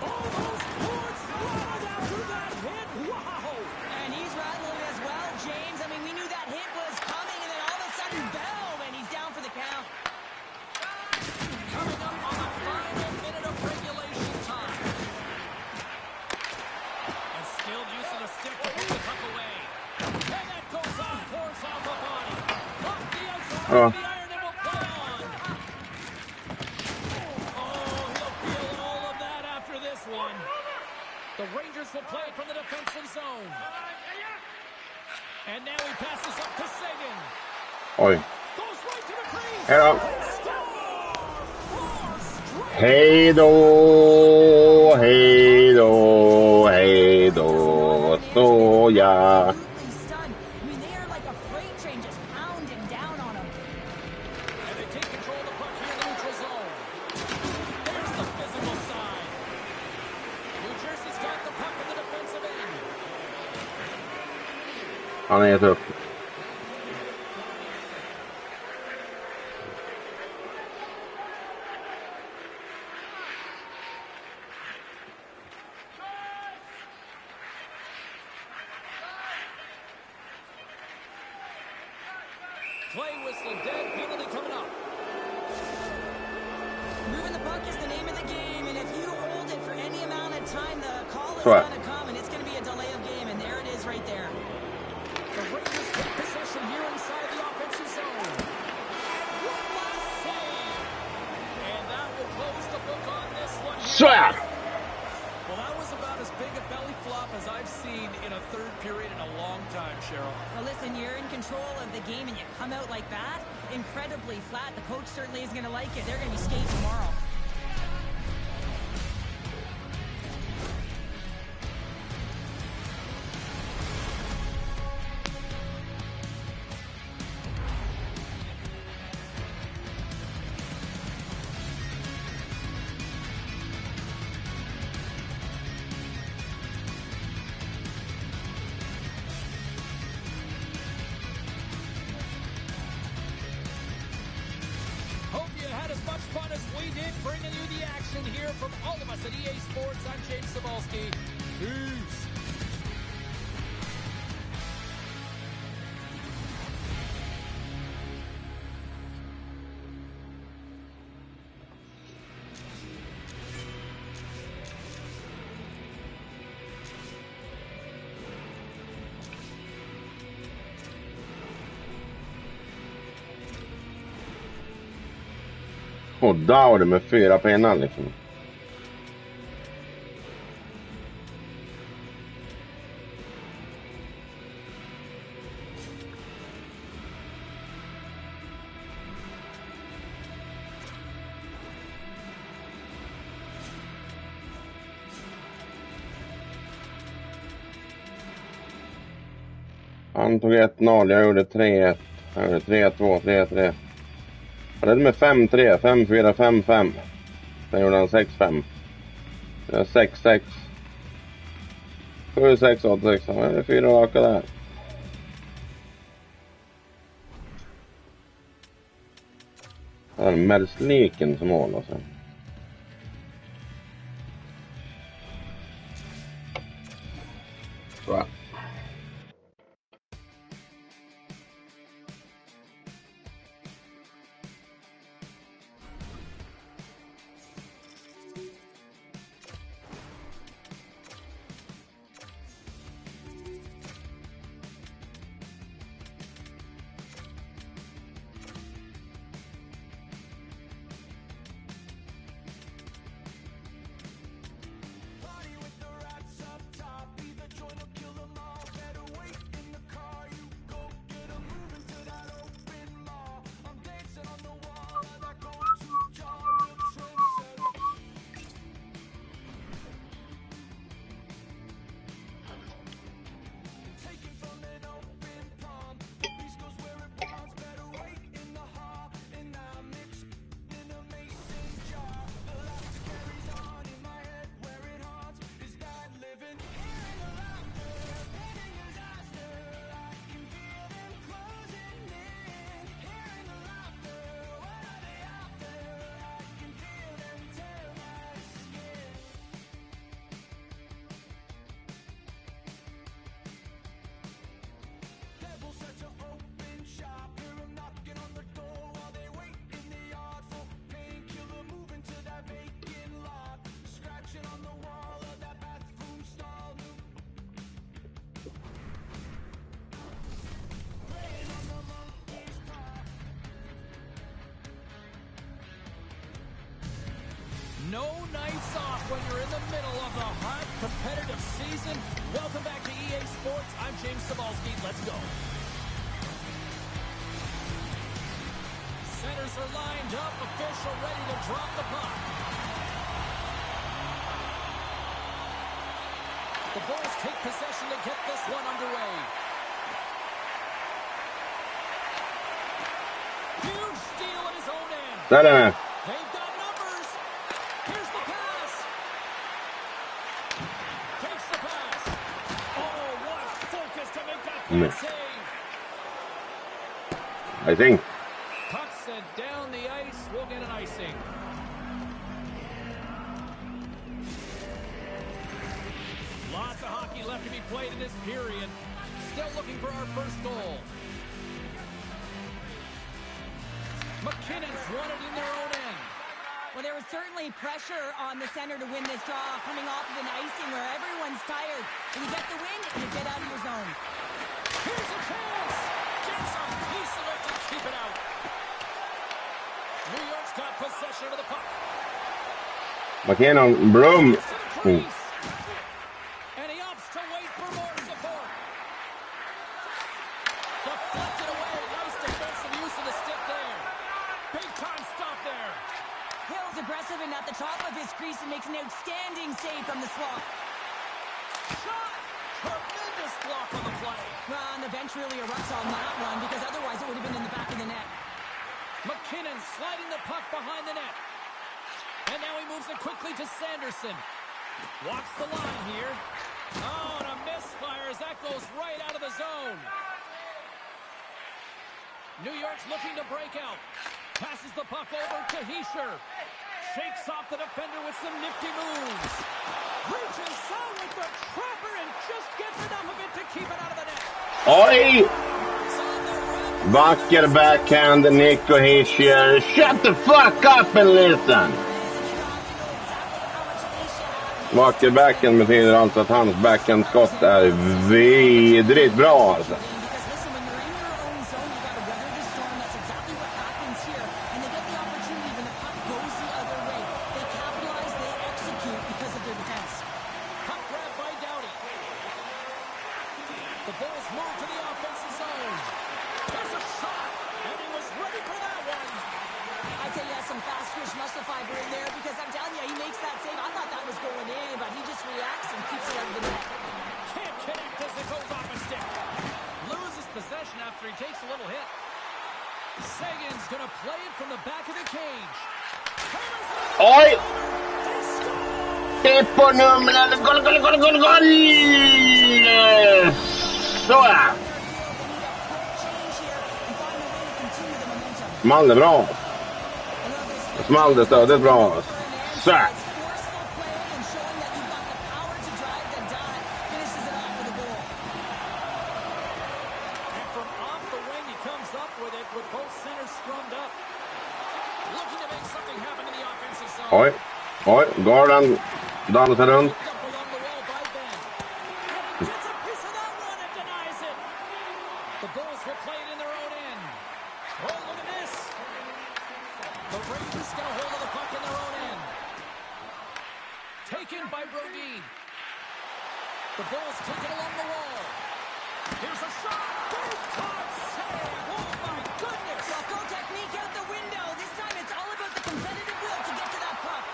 Almost points right after that hit. Wow! And he's rattling as well, James. I mean, we knew that hit was coming, and then all of a sudden, boom, and he's down for the count. Coming up on the final minute of regulation time. And still using the stick to put the puck away. And that goes off, pours off the body. Off the outside of the iron, and will play on. Oh, he'll feel all of that after this one. The Rangers will play it from the defensive zone. And now he passes up to Sagan. Oj. Goes right to the crease. Hej då. Scores! Hej då, hej då, hej då, så ja. Absolutely stunned. I mean, they are like a freight train just pounding down on them. And they take control of the puck here in the neutral zone. There's the physical side. New Jersey's got the puck in the defensive end. Han har gett upp. Play whistle dead, penalty coming up. Moving the puck is the name of the game, and if you hold it for any amount of time, the call is Right. going to come, and it's going to be a delay of game, and there it is right there. The Rangers take possession here inside the offensive zone. One last save. And that will close the book on this one here. Swat! Well, that was about as big a belly flop as I've seen in a third period in a long time, Cheryl. Well, listen, you're in control of the game, and you come out like that, incredibly flat. The coach certainly is going to like it. They're going to be skating tomorrow. Hope you had as much fun as we did bringing you the action here from all of us at EA Sports. I'm James Cybulski. Peace. Och Dowdy med 4 pinnar liksom. Han tog 1-0, jag gjorde 3-1. Jag gjorde 3-2, 3-3. Han hade med 5-3, 5-4, 5-5. Sen gjorde han 6-5. 6-6. 7-6, 8-6. Han hade 4 raka där. Han hade Mersliken som mål alltså. Så. No nights off when you're in the middle of the hot, competitive season. Welcome back to EA Sports. I'm James Cybulski. Let's go. Defenders are lined up. Official ready to drop the puck. The Bulls take possession to get this one underway. Huge steal at his own end. Där är det. They've got numbers. Here's the pass. Takes the pass. Oh, what focus to make that pass save. I think. Puck sent down the ice. We'll get an icing. Lots of hockey left to be played in this period. Still looking for our first goal. McKinnon's won it in their own end. Well, there was certainly pressure on the center to win this draw, coming off of an icing where everyone's tired. And you get the win, and you get out of your zone. Here's a chance. Gets a piece of it to keep it out. New York's got possession of the puck. McKinnon, Broom. Gets to the crease. And he opts to wait for more support. Deflected away. Nice defensive use of the stick there. Big time stop there. Hill's aggressive and at the top of his crease and makes an outstanding save from the swap. Shot. Tremendous block on the play. Well, and the bench really erupts on that one because otherwise it would have been in the back of the net. McKinnon sliding the puck behind the net. And now he moves it quickly to Sanderson. Walks the line here. Oh, and a misfire as that goes right out of the zone. New York's looking to break out. Passes the puck over to Hischier. Shakes off the defender with some nifty moves. Reaches out with the trapper and just gets enough of it to keep it out of the net. Oj! Vacker backhand, Nico Hischier. Shut the fuck up and listen! Vacker backhand betyder alltså att hans backhandskott är vidrigt bra alltså. The Bulls move to the offensive zone. There's a shot, and he was ready for that one. I'd say he has some fast twitch muscle fiber in there because I'm telling you, he makes that save. I thought that was going in, but he just reacts and keeps it out of the net. Can't connect as it goes off his stick. Loses possession after he takes a little hit. Sagan's going to play it from the back of the cage. Oj! Det är på numren. Goal! Såja! Small det bra. Small det stödet bra. Så. Oj, oj, Gordon dansar runt. The Bulls will play it in their own end. Oh, look at this. The Rangers get a hold of the puck in their own end. Taken by Brodin. The Bulls take it along the wall. Here's a shot. Big time save. Oh, my goodness. Well, goal technique out the window. This time it's all about the competitive will to get to that puck.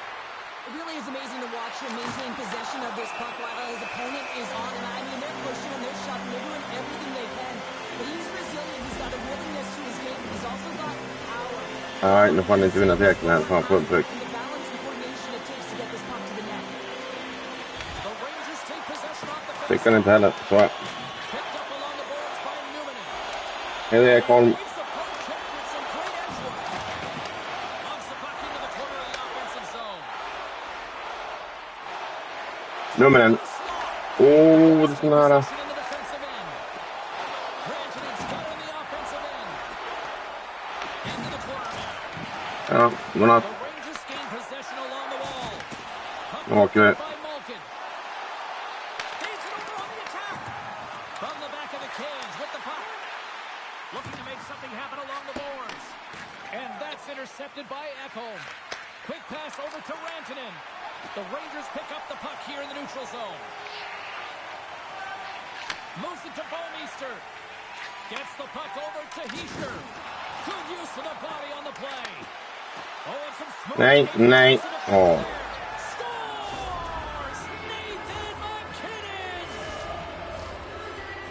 It really is amazing to watch him maintain possession of this puck while his opponent is on. And I mean, they're pushing him, they're shoving, they're doing everything they can. But he's resilient. He's got a willingness to his game. He's also got power. Nej, nu får han inte vinna täckning här. Fan, fullt tryck. And the balance and coordination it takes to get this puck to the net. The Rangers take possession off the Fick han inte heller. Så här. picked up along the boards by Newman. Hej det, Ekholm. Makes the poke check with some great edge work. Knocks the puck into the corner of the offensive zone. Numren. Oh, det är så nära. In the defensive end. Granted, it's got in the offensive end. Into the corner now. Ja, godnatt. The Rangers gain possession along the wall. Puck Nu åker vi. by Malkin. Feeds it over on the attack. From the back of the cage with the puck. Looking to make something happen along the boards. And that's intercepted by Ekholm. Quick pass over to Rantanen. The Rangers pick up the puck here in the neutral zone. Moves it to Bouwmeester. Gets the puck over to Hischier. Good use of the body on the play. Oh, and some smart Nej, skating nej. across the defense Åh. there. Scores! Nathan MacKinnon!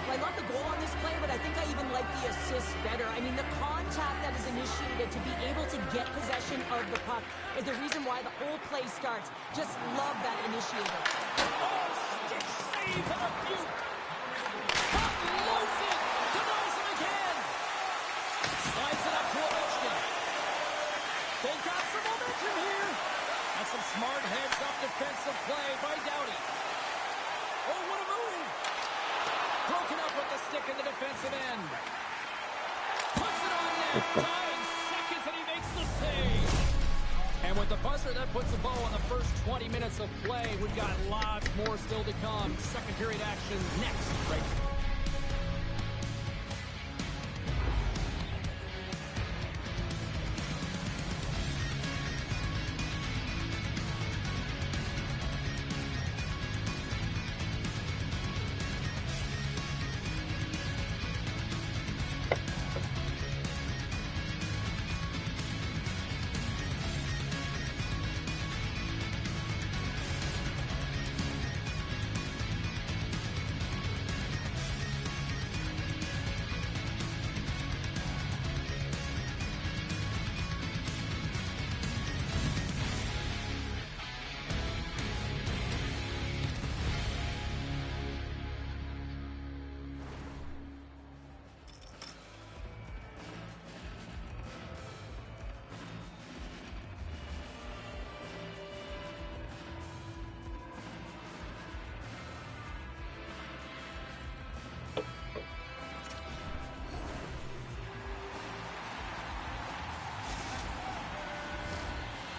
Well, I love the goal on this play, but I think I even like the assist better. I mean, the contact that is initiated to be able to get possession of the puck is the reason why the whole play starts. Just love that initiator. Oh, stick save and a beaut. Puck loads it. Denies him again. Slides it up to Ovechkin. They've got some momentum here. That's some smart heads-up defensive play by Doughty. Oh, what a move. Broken up with the stick in the defensive end. Puts it on net. 9 seconds and he makes the save. And with the buzzer, that puts a bow on the first 20 minutes of play. We've got lots more still to come. Second period action next. Right.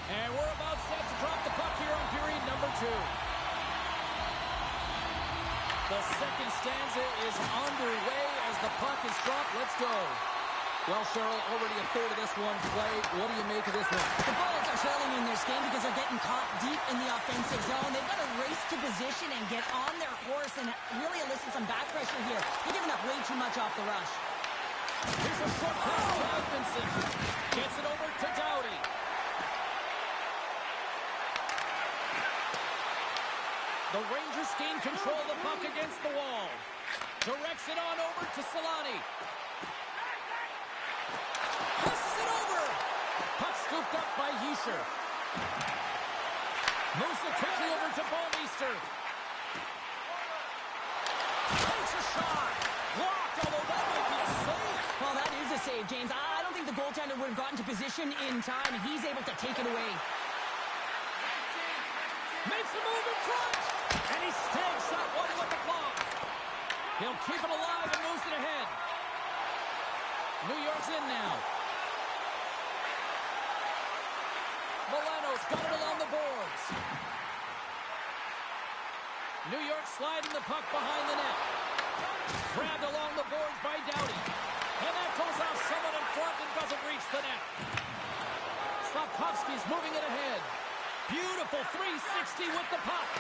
And we're about set to drop the puck here on period number 2. The second stanza is underway as the puck is dropped. Let's go. Well, Cheryl, already a third of this one played. What do you make of this one? The Bulls are trailing in their game because they're getting caught deep in the offensive zone. They've got to race to position and get on their horse and really elicit some back pressure here. They're giving up way too much off the rush. Here's a short pass to Edmondson. Gets it over to Doughty. The Rangers gain control of the puck against the wall. Directs it on over to Solani. Passes it over. Puck scooped up by Hischier. Moves it quickly over to Ballmeister. Takes a shot. Blocked, although that might be a save. Well, that is a save, James. I don't think the goaltender would have gotten to position in time, and he's able to take it away. Makes a move in front. And he snags that one with the glove. He'll keep it alive and moves it ahead. New York's in now. Milano's got it along the boards. New York sliding the puck behind the net. Grabbed along the boards by Doughty. And that goes off someone in front and doesn't reach the net. Slafkovsky's moving it ahead. Beautiful 360 with the puck.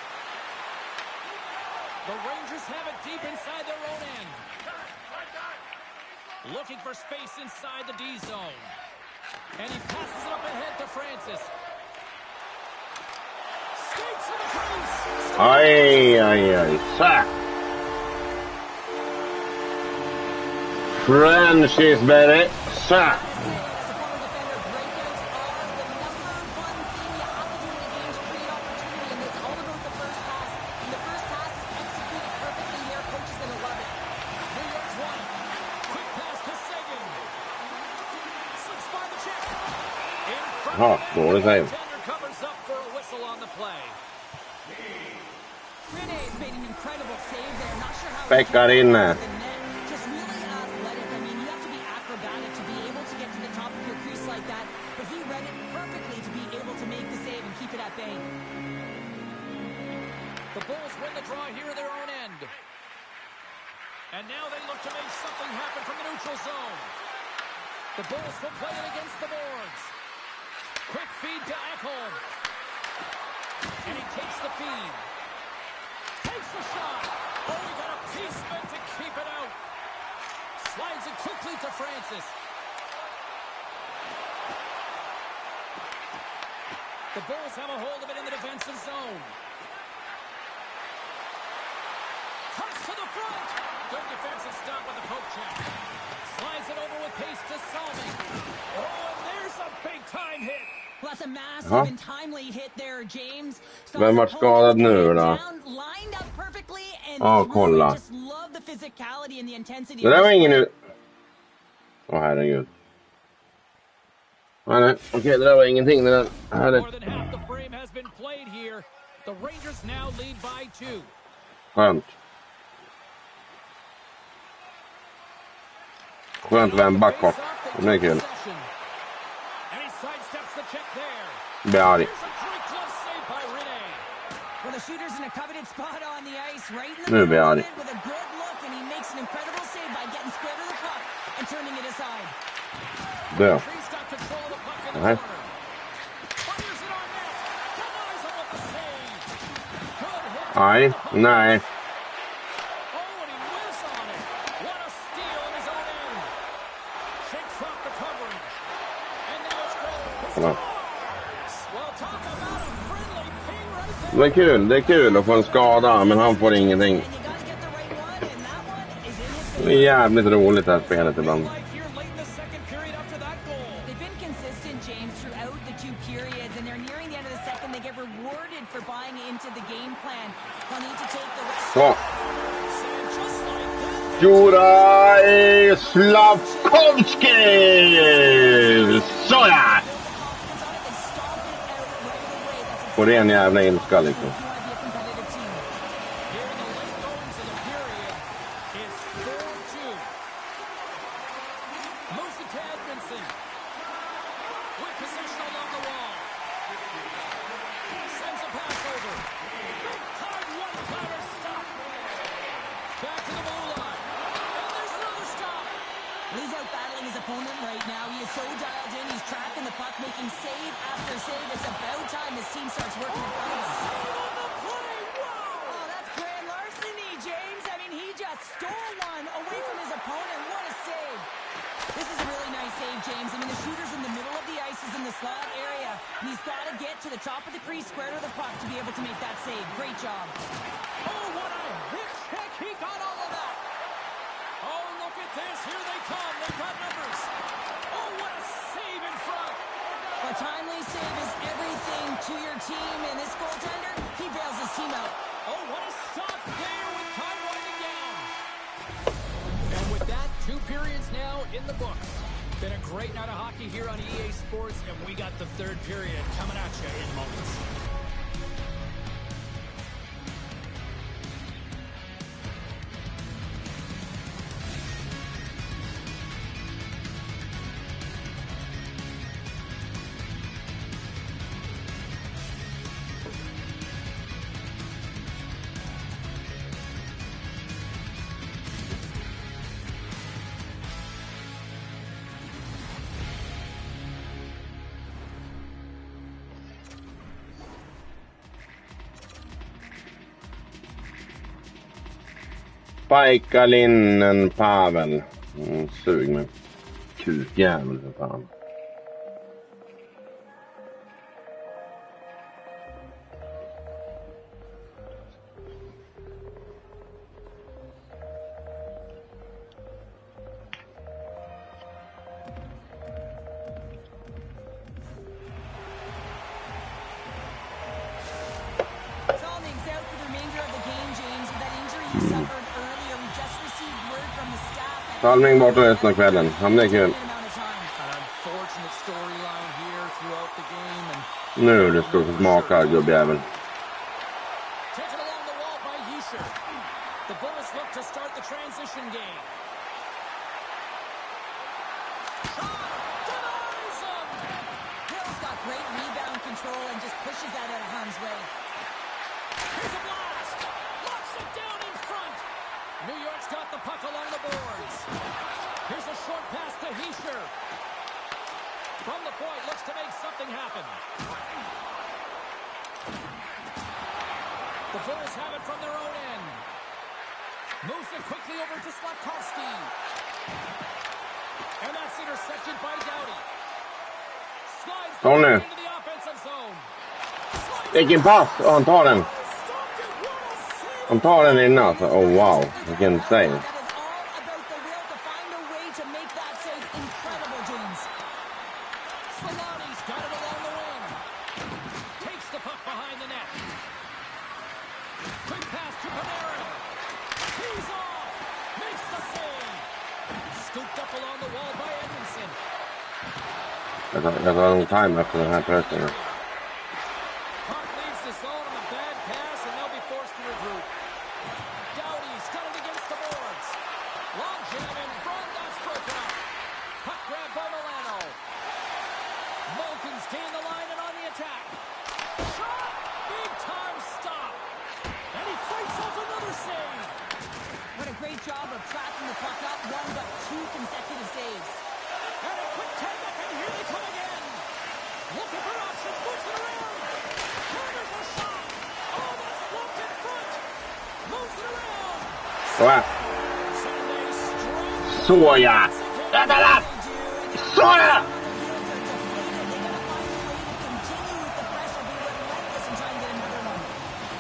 The Rangers have it deep inside their own end. Looking for space inside the D zone. And he passes it up ahead to Francis. Skates in the crease. Aj, aj, aj. Sack. Francis, baby. Sack. Ja, dålig save. Späckar inne. The Bulls win the draw here at their own end. And now they look to make something happen from the neutral zone. The Bulls will play it against the boards. Quick feed to Ekholm. And he takes the feed. Takes the shot. Oh, he got a piece meant to keep it out. Slides it quickly to Francis. The Bulls have a hold of it in the defensive zone. Cuts to the front. Good defensive stop with the poke check. Slides it over with pace to Salming. Oh, and there's a big-time hit. Well, that's a massive and timely hit there, James. Vem vart skadad nu då? Kolla. Det där var ingen ut. Åh, herregud. Nej, okej, det där var ingenting. Det där. Skönt. Skönt att vara en backkort. Det är kul. Blir arg. Nu blir jag arg. Dö. Nej. Nej, nej. Kolla. Det är kul att få en skada, men han får ingenting. Det är jävligt roligt det här spelet ibland. Så. Juraj Slafkovský! Såja! Och det är en jävla ilska liksom. Paikallinen Pavel. Sug med kukjävel för fan. Salming borta resten av kvällen. Han är kul. Nu det ska få smaka, gubbjävel. Vilken pass! Och han tar den. Han tar den innan alltså. Oh wow, vilken save. Solani's got it along the wing. Takes the puck behind the net. Quick pass to Panarin. He's off. Makes the save. Scooped up along the wall by Edmondson. Jag tar en time efter den här pressen. Puck leaves the zone on a bad pass, and they'll be forced to regroup. Doughty's got it against the boards. Long jam in front, that's broken up. Puck grab by Milano. Malkin's gained the line and on the attack. Shot! Big time stop. And he fights off another save. What a great job of tracking the puck up, one but two consecutive saves. And a quick tag up, and here they come again. Looking for options, moves it around. Hammers a shot. Oh, that's blocked in front. Moves it around. Såja! Såja! Där! Såja!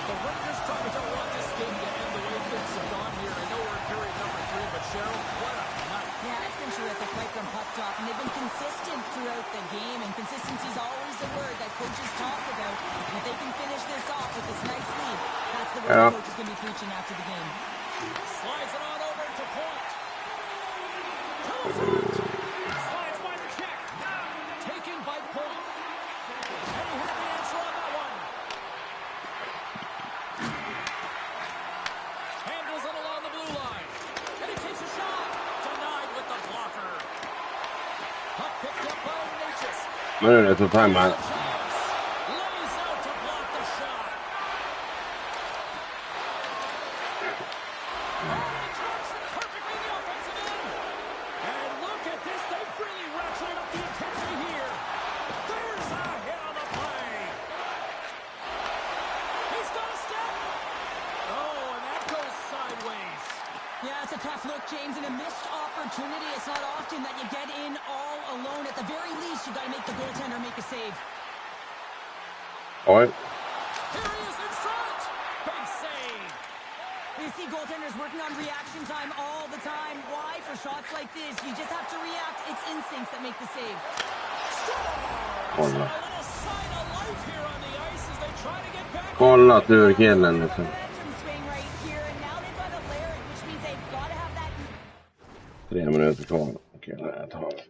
The Rangers probably don't want this game to end the way things have gone here. I know we're in period number 3, but Cheryl, what a night. Yeah, it's been terrific right from puck drop, and they've been consistent throughout the game, and consistency is always the word that coaches talk about. And if they can finish this off with this nice lead, that's the word the coach is going to be preaching after the game. Slides it on over to Point. Slides by the check. Taken by Point. And he had the answer on that one. Handles it along the blue line. And he takes a shot. Denied with the blocker. Puck picked up by Ignatius. Nu är det time man. Chance. Lays out to block the shot. Drops it perfectly in the offensive end. And look at this. They've really ratcheted up the intensity here. There's a hit on the play. He's got a step. Oh, and that goes sideways. Yeah, it's a tough look, James, and a missed opportunity. It's not often that you get in all alone. At the very least, you got to make the goaltender make a save. Oj. Here he is in front. Big save. You see goaltenders working on reaction time all the time. Why? For shots like this, you just have to react. It's instincts that make the save. Kolla. A little sign of life here on the ice as they try to get back. Kolla turkillen liksom. Momentum swing right here, and now they've got to layer it, which means they've got to have that. 3 minuter kvar. Okej, jag tar det.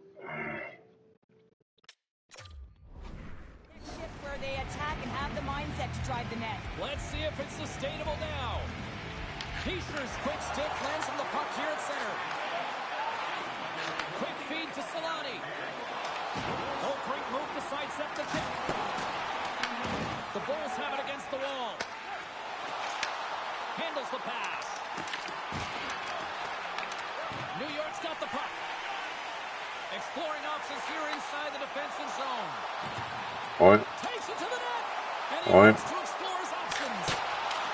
Shift where they attack and have the mindset to drive the net. Let's see if it's sustainable now. Fischer's quick stick lands on the puck here at center. Quick feed to Solani. Oh, great move to sidestep the kick. The Bulls have it against the wall. Handles the pass. New York's got the puck. Exploring options here inside the defensive zone. Oj. Takes it to the net. And he Oj. wants to explore his options.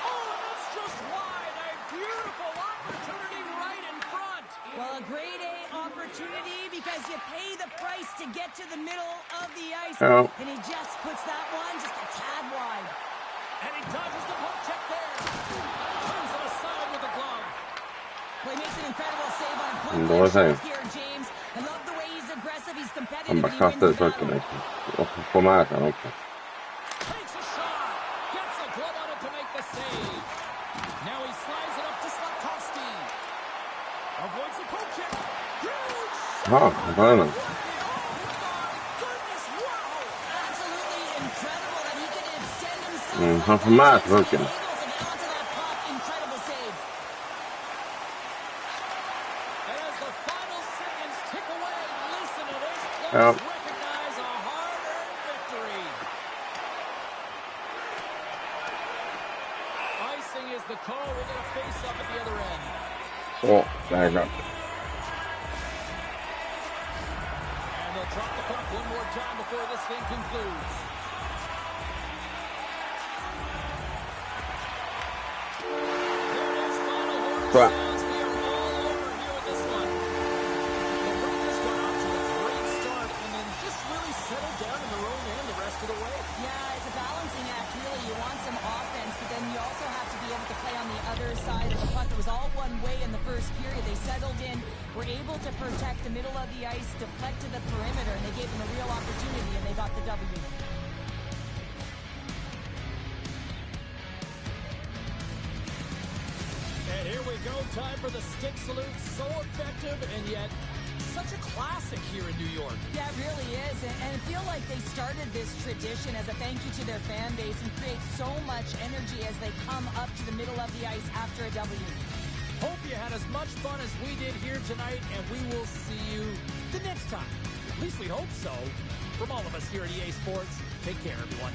Oh, and that's just wide. A beautiful opportunity right in front. Well, a grade A opportunity because you pay the price to get to the middle of the ice. Yeah. And he just puts that one just a tad wide. And he dodges the poke check there. Turns it aside with the glove. Well, he makes an incredible save on a Då point säger here, James. I love the way he's aggressive. He's han competitive. bara and he wins kastar the ut pucken battle. liksom. Och får med den också. Takes a shot. Gets a glove on it to make the save. Now he slides it up to Slavkovsky. Avoids the poke check. Huge shot. Jaha, han tar den. Oh, my goodness, wow. Absolutely incredible that he can extend himself. Han får med pucken. Able to get onto that puck. Incredible save. And as the final seconds tick away, listen to this. Ja. Players recognize a hard-earned victory. Icing is the call. We're going to face up at the other end. Så, jäklar. And they'll drop the puck one more time before this thing concludes. There it is, final horn Right. sounds. We are all over here with this one. The Rangers got off to a great start and then just really settled down in their own end the rest of the way. Yeah, it's a balancing act, really. You were able to protect the middle of the ice, deflect to the perimeter, and they gave them a real opportunity, and they got the W. And here we go, time for the stick salute. So effective, and yet such a classic here in New York. Yeah, it really is. And I feel like they started this tradition as a thank you to their fan base and create so much energy as they come up to the middle of the ice after a W. Hope you had as much fun as we did here tonight, and we will see you the next time. At least we hope so. From all of us here at EA Sports, take care, everyone.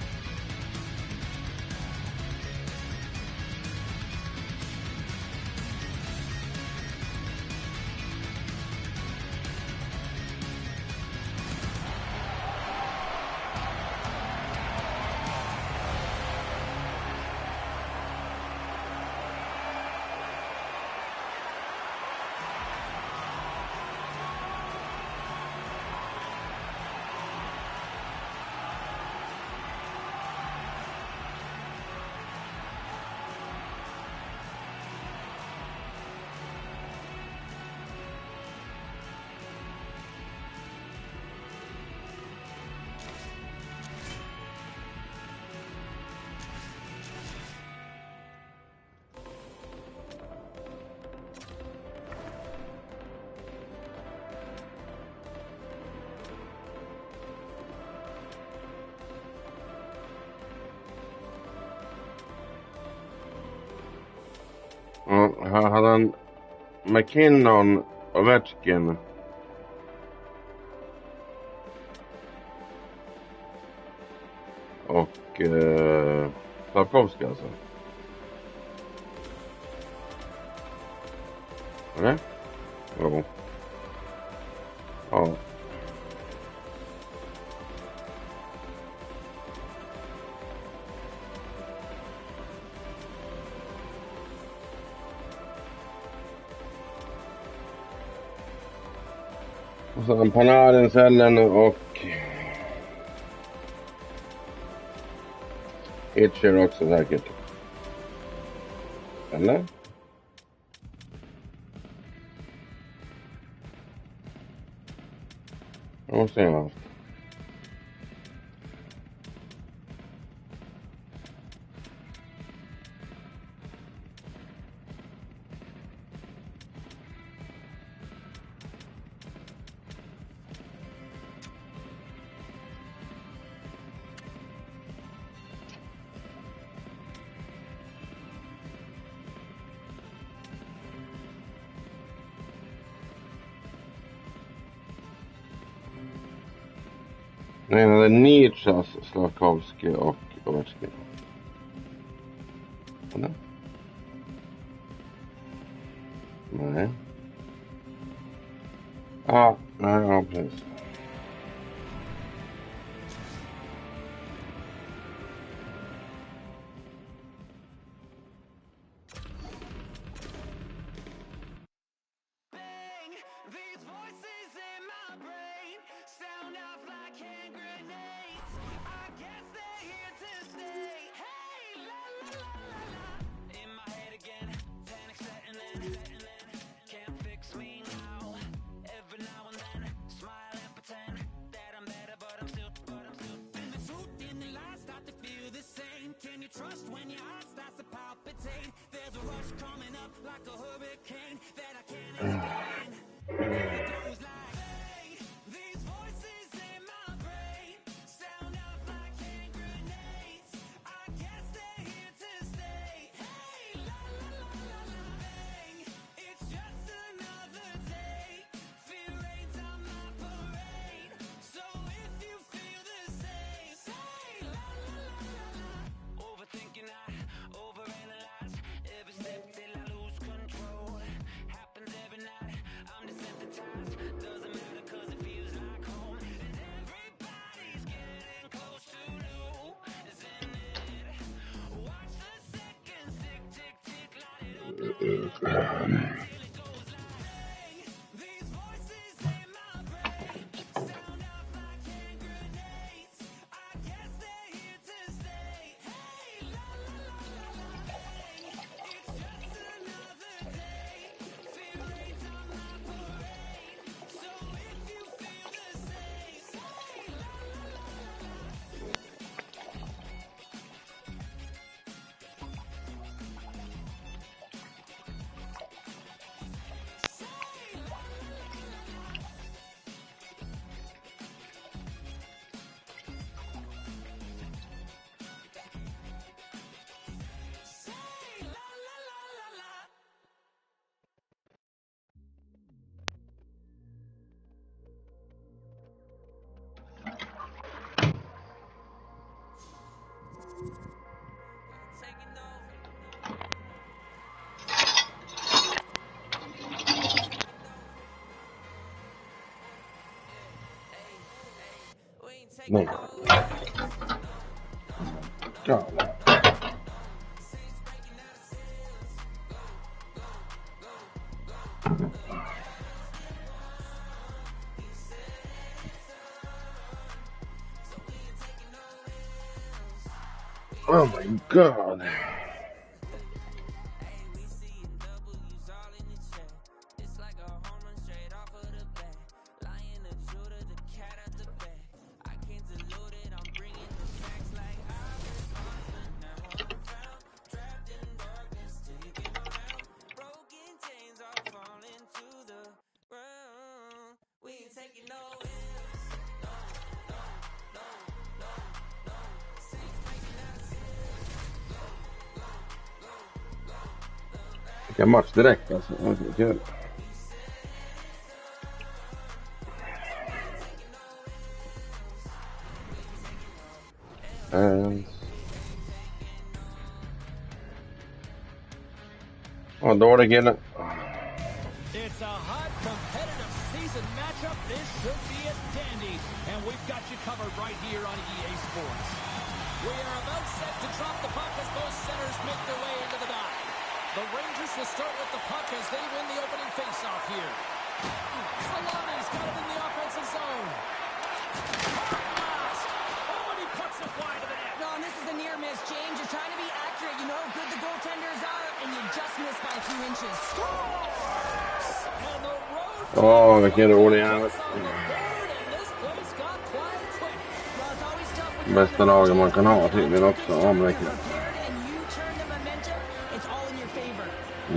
Ja, här hade han McKinnon, Ovechkin. Och Slavkovski alltså. Eller? Jo. Ja. Och sen Panarin, Sellen och Hitcher också säkert. Eller? Det måste jag ha haft. Nej, det är Nitschas, Slavkovski och Ovechkin. Eller? Nej. Ja, nej, ja, precis. No. God. Oh my God. Vilken match direkt alltså. Det kul. Ja, dålig kille. It's a hot, competitive season matchup. This should be a dandy. And we've got you covered right here on EA Sports. We are about set to drop the puck as both centers make their way into the dock. The Rangers will start with the puck as they win the opening faceoff here. Solani's got it in the offensive zone. Oh, and he puts it wide of the net. No, and this is a near miss, James. You're trying to be accurate. You know how good the goaltenders are, and you just missed by a few inches. And the road Åh, vilken rolig jävel. and this place got quiet quick. Well, it's always tough when you're Bästa lagen man kan ha tydligen också. Ja, men det är kul. and you turn the momentum, it's all in your favor.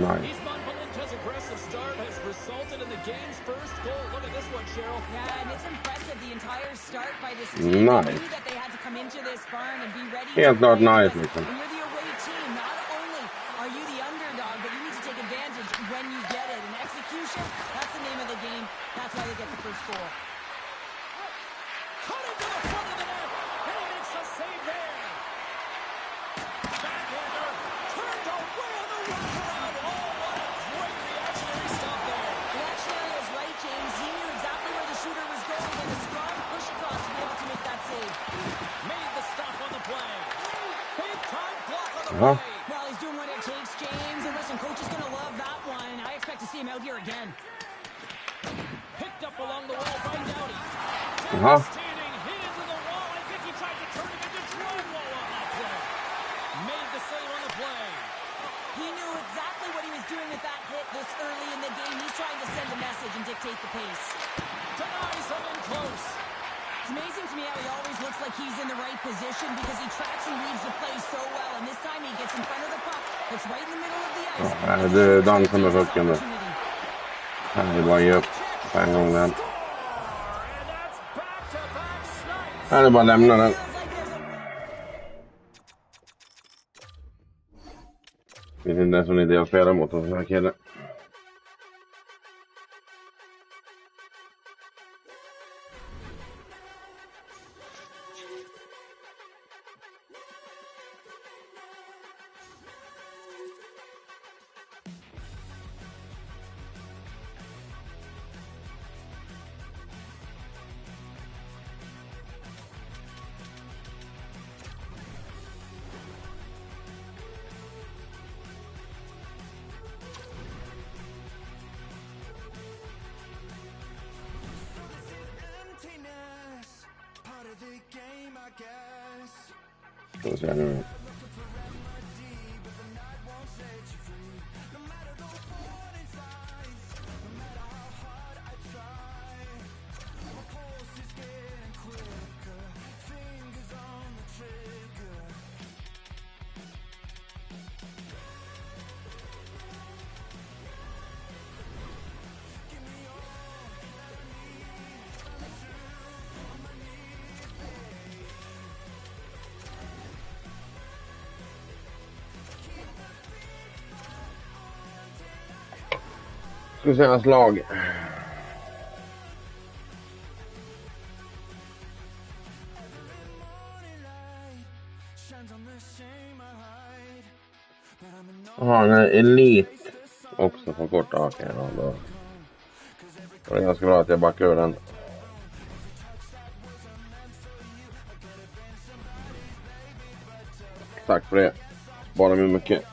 Nice. Eastmont Valentin's aggressive start has resulted in the game's first goal. Look at this one, Cheryl. Yeah, and it's impressive, the entire start by this team. Nice. They knew that they had to come into this barn and be ready. Helt to klart play nice, because liksom. When you're the away team, not only are you the underdog, but you need to take advantage when you get it. And execution, that's the name of the game. That's why they get the first goal. Cutting to the front of the net, and he makes a save there. Backhander turned away on the wraparound. Oh, what a great reactionary stop there. The reactionary was right, James. He knew exactly where the shooter was going and a strong push across to be able to make that save. Made the stop on the play. Big time block on the Uh-huh. play. Well, he's doing what it takes, James. And listen, coach is going to love that one. I expect to see him out here again. Picked up along the wall by Doughty. Uh-huh. Standing hit into the wall. I think he tried to turn it into drywall on that play. Made the save on the play. He knew exactly what he was doing with that hit this early in the game. He's trying to send a message and dictate the pace. Denies him in close. It's amazing to me how he always looks like he's in the right position because he tracks and reads the play so well. And this time he gets in front of the puck. It's right in the middle of the ice. Ja, det dansar med pucken där. Opportunity. Det är bara att ge upp på en gång den. And that's back-to-back snipes. Här är det bara att lämna den. Feels like there's a Finns inte ens någon idé att spela mot oss, den här killen. Ska vi se nu. Ska vi se hans lag. Jaha, den här Elite också för kort. Okej, ja, då. Jag är ganska glad att jag backar ur den. Tack för det. Sparar mig mycket.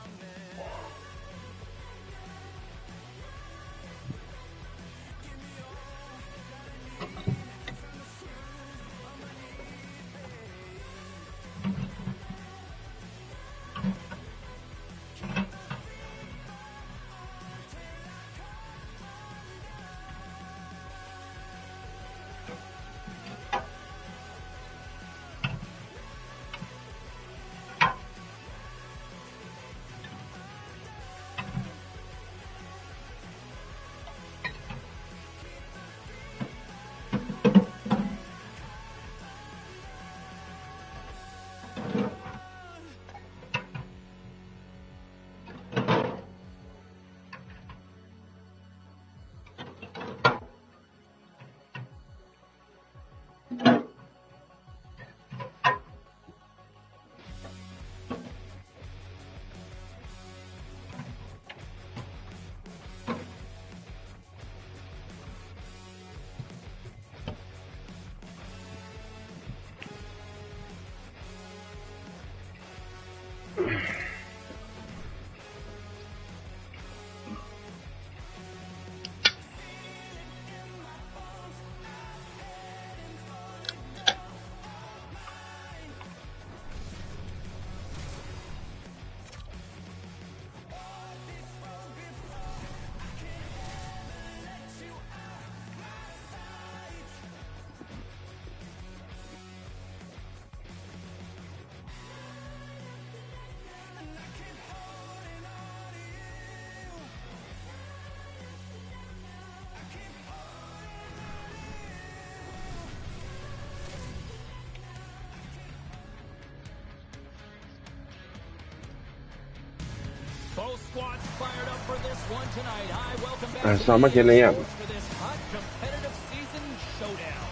Both squads fired up for this one tonight. Hi, welcome back to Samma kille igen. for this hot competitive season showdown.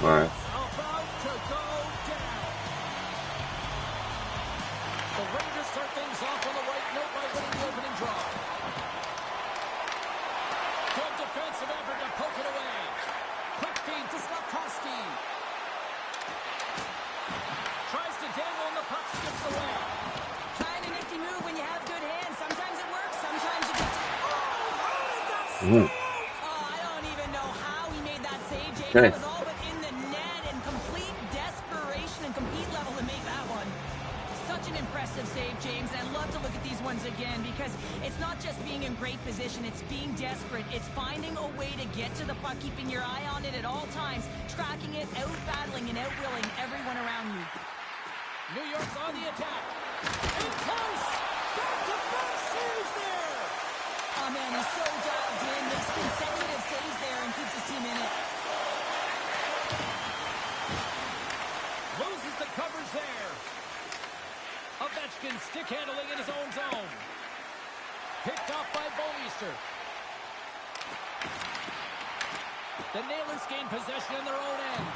Nej. It's about to go down. The Rangers start things off on the right note by winning the opening draw. Good defensive effort to poke it away. Quick feed to Slafkovsky. Tries to dangle and the puck skips away. Kind of nifty move when you have good hands. Sometimes it works, sometimes you get... Mm. Oh, I don't even know how he made that save, James. Okay. It was all within the net and complete desperation and compete level to make that one. Such an impressive save, James. And I'd love to look at these ones again because it's not just being in great position, it's being desperate. It's finding a way to get to the puck, keeping your eye on it at all times, tracking it, out-battling and out-willing everyone around you. New York's on the attack. In close. Back-to-back saves there. Oh, man, he's so dialed in. Makes consecutive saves there and keeps his team in it. Loses the coverage there. Ovechkin stick handling in his own zone. Picked off by Boeister. The Nailers gain possession in their own end.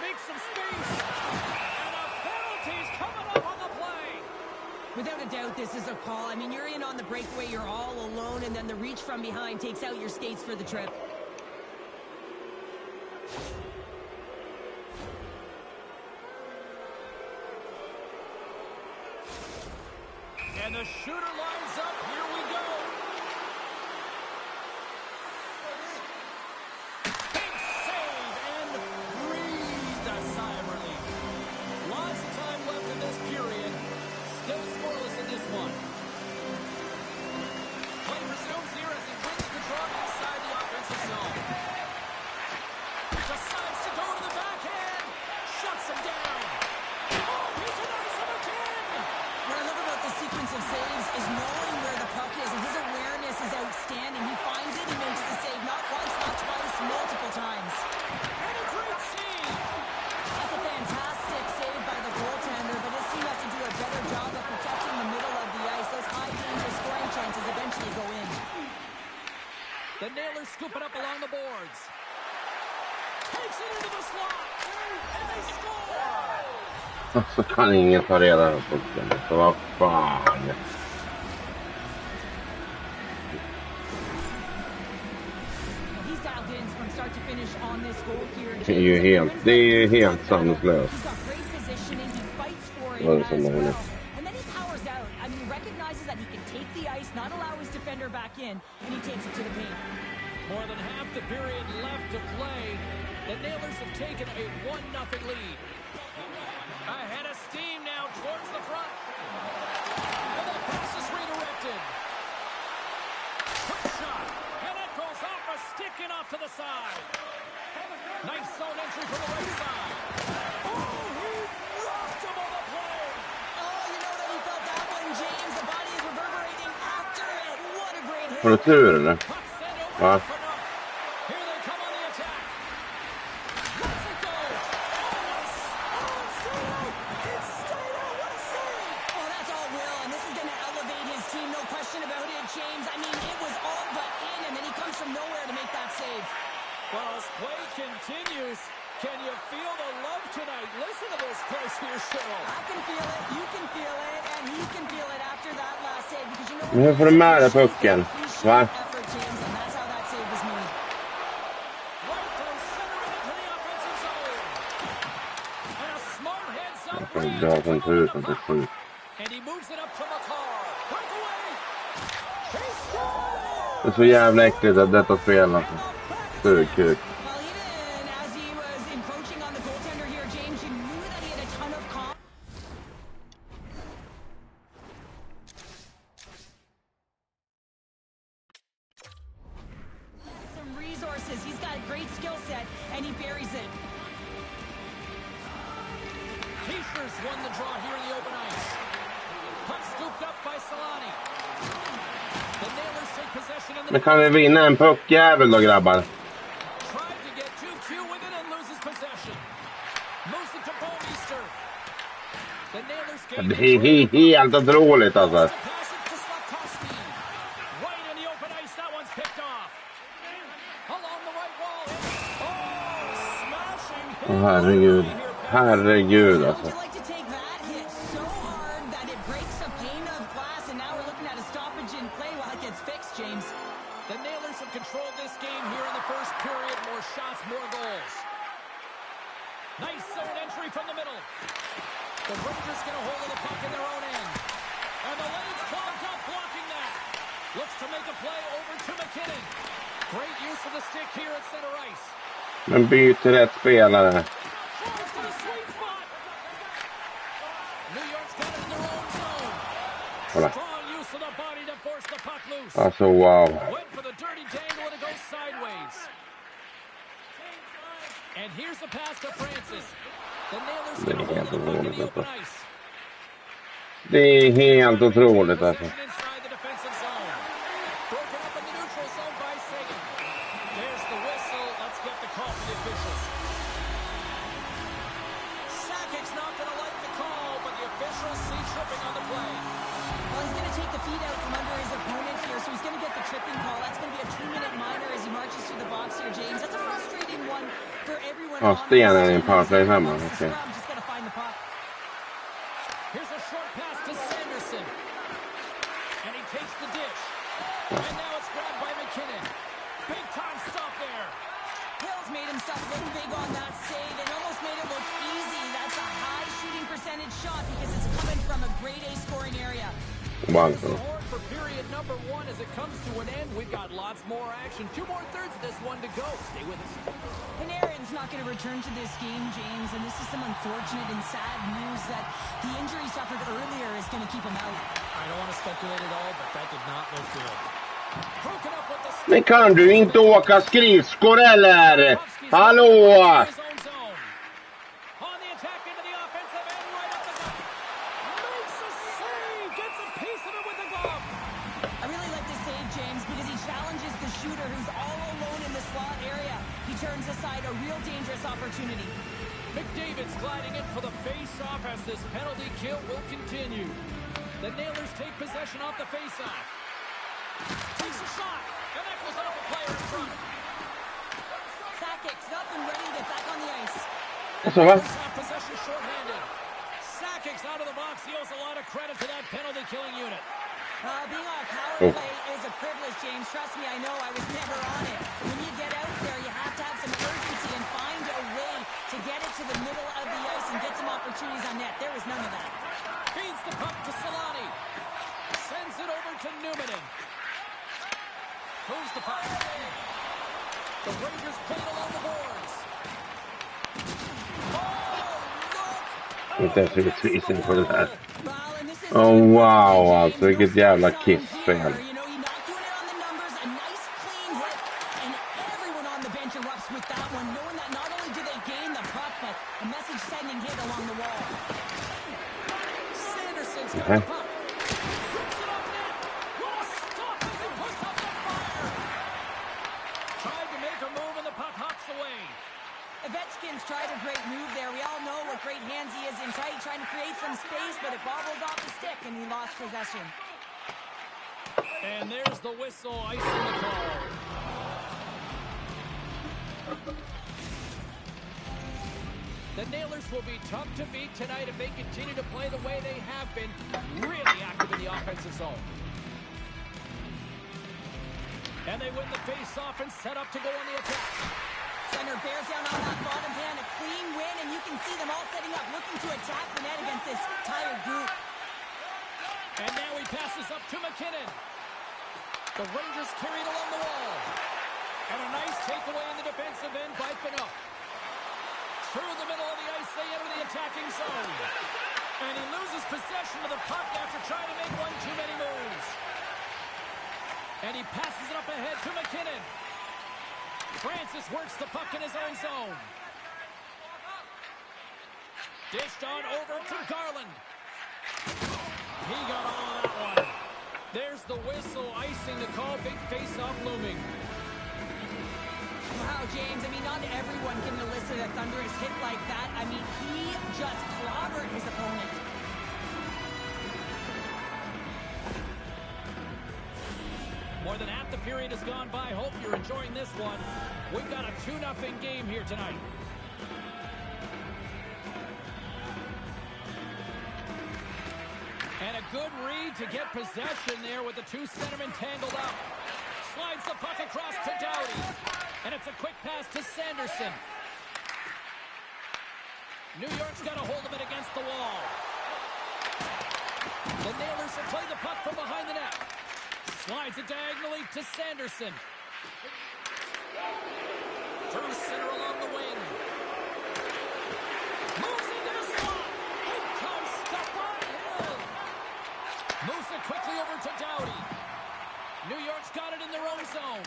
Make some space. And a penalty's coming up on the play. Without a doubt, this is a call. I mean, you're in on the breakaway, you're all alone, and then the reach from behind takes out your skates for the trip. And the shooter lines up. Here we go. Big save and breathed a sigh of relief. Lots of time left in this period. Still scoreless in this one. Play resumes here as he wins the draw inside the offensive zone. Decides to go to the backhand. Shuts him down. Oh, he denies him again. What I love about the sequence of saves is knowing where the puck is, and his awareness is outstanding. He finds it, he makes the save, not once, not twice, multiple times. And a great save. That's a fantastic save by the goaltender, but his team has to do a better job of protecting the middle of the ice. Those high-danger scoring chances eventually go in. The Nailers scoop it up along the boards. Takes it into the slot. And they score. Så kan ingen ta reda på pucken. Så vad fan. He's dialed in from start to finish on this goal here. Det är ju helt sanslöst. He's got great positioning. He fights for it Vad är det as som well. händer? And then he powers out. I mean, he recognizes that he can take the ice, not allow his defender back in, and he takes it to the paint. More than half the period left to play. The Nailers have taken a 1-0 lead. Ahead of steam now towards the front. And that pass is redirected. Quick shot. And it goes off a stick and off to the side. Nice zone entry from the right side. Oh, he rocked him on the play. Oh, you know that he felt that one, James. The body is reverberating after it. What a great hit. Har du tur eller? Puck sent over Va? for naught. Here they come on the attack. Let's it go. Oh, it's stayed out. It's stayed out. What a save. Oh, that's all Will, and this is going to elevate his team, no question about it, James. I mean, it was all but in, and then he comes from nowhere to make that save. Well, as play continues, can you feel the love tonight? Listen to this place here, Cheryl. I can feel it, you can feel it, and he can feel it after that last save, because you know Men hur får du med dig pucken? Va? effort, James, and that's how that save was made. Right through center into the offensive zone. And a smart heads-up Jag får read dra to från put on the 1000 till puck. 7. And he moves it up to McCarr. Breakaway. He scores! Det är så jävla äckligt att detta spelar. Sugkuk. Well, even as he was encroaching on the goaltender here, James, you knew that he had a ton of confidence. Some resources. He's got a great skill set, and he buries it. Keishers won the draw here in the open ice. Puck scooped up by Solani. The Nailers take possession in the Men kan vi vinna en puckjävel då, grabbar? tried to get 2Q with it and loses possession. Moves it to Bouwmeester. The Nailers gain Det är helt otroligt alltså. to pass it to Slafkovsky. Right in the open ice, that one's picked off. Along the right wall. Oh, smashing hit. Åh, herregud. Herregud How would alltså. you like to take that hit so hard that it breaks a pane of glass, and now we're looking at a stoppage in play while it gets fixed, James? The Nailers have controlled this game here in the first period. More shots, more goals. Nice zone entry from the middle. The Rangers get a hold of the puck in their own end. And the lane's clogged up, blocking that. Looks to make a play over to McKinnon. Great use of the stick here at center ice. Men byt till rätt spelare. Drives to the sweet spot. New York's got it in their own zone. Kolla. Strong use of the body to force the puck loose. Alltså wow. Went for the dirty dangle and it goes sideways. And here's the pass to Francis. The Nailers get a hold of the puck in the open ice. Det är helt otroligt alltså. Possession inside the defensive zone. Broken up in the neutral zone by Sagan. There's the whistle. Let's get the call from the officials. Sakic's not going to like the call, but the officials see tripping on the play. Well, he's going to take the feet out from under his opponent here, so he's going to get the tripping call. That's going to be a 2-minute minor as he marches through the box here, James. That's a frustrating one for everyone. Ja, stenen i en powerplay hemma. Just Okej. got to find the puck. Here's a short pass to Sanderson. And he takes the dish. And now it's grabbed by McKinnon. Big time stop there. Hills made himself look big on that save and almost made it look easy. That's a high shooting percentage shot because it's coming from a grade A scoring area. Wow. Here's the horn for period number 1 as it comes to an end. We've got lots more action. 2 more thirds of this one to go. Stay with us. Panarin's not going to return to this game, James, and this is some unfortunate and sad news that the injury suffered earlier is going to keep him out. I don't want to speculate at all, but that did not look good. Broken up with the Men kan du inte åka skridskor eller? Hallå! On the attack into the offensive end, right up the gut. Makes a save, gets a piece of it with the glove. I really like this save, James, because he challenges the shooter who's all alone in the slot area. He turns aside a real dangerous opportunity. McDavid's gliding in for the face-off as this penalty kill will continue. The Nailers take possession off the face-off. Takes a shot, and that goes off a player in front. Sakic's up and ready to get back on the ice. Alltså va? Nailers have possession shorthanded. kicks out of the box. He owes a lot of credit to that penalty-killing unit. Being on a power play is a privilege, James. Trust me, I know. I was never on it. When you get out there, you have to have some urgency and find a way to get it to the middle of the ice and get some opportunities on net. There was none of that. Feeds the puck to Solani. Sends it over to Newman. Moves the puck. The Rangers play it along the boards. Inte ens utvisning på det här. Oh wow, alltså vilket jävla kissspel. Okay. Ovechkin's tried a great move there. We all know what great hands he is in tight, trying to create some space, but it bobbled off the stick, and he lost possession. And there's the whistle, icing the call. The Nailers will be tough to beat tonight if they continue to play the way they have been, really active in the offensive zone. And they win the face-off and set up to go on the attack. Center bears down on that bottom hand, a clean win, and you can see them all setting up, looking to attack the net against this tired group. And now he passes up to McKinnon. The Rangers carry it along the wall. And a nice takeaway in the defensive end by Phaneuf. Through the middle of the ice, they enter the attacking zone. And he loses possession of the puck after trying to make one too many moves. And he passes it up ahead to McKinnon. Francis works the puck in his own zone. Dished on over to Garland. He got all of that one. There's the whistle, icing the call. Big face-off looming. Wow, James, I mean, not everyone can elicit a thunderous hit like that. I mean, he just clobbered his opponent. More than half the period has gone by. Hope you're enjoying this one. We've got a 2-0 game here tonight. And a good read to get possession there with the two centermen tangled up. Slides the puck across to Doughty. And it's a quick pass to Sanderson. New York's got a hold of it against the wall. The Nailers have played the puck from behind the net. Slides it diagonally to Sanderson. Through center along the wing. Moves into the slot. Big time step on Hill. Moves it quickly over to Doughty. New York's got it in their own zone.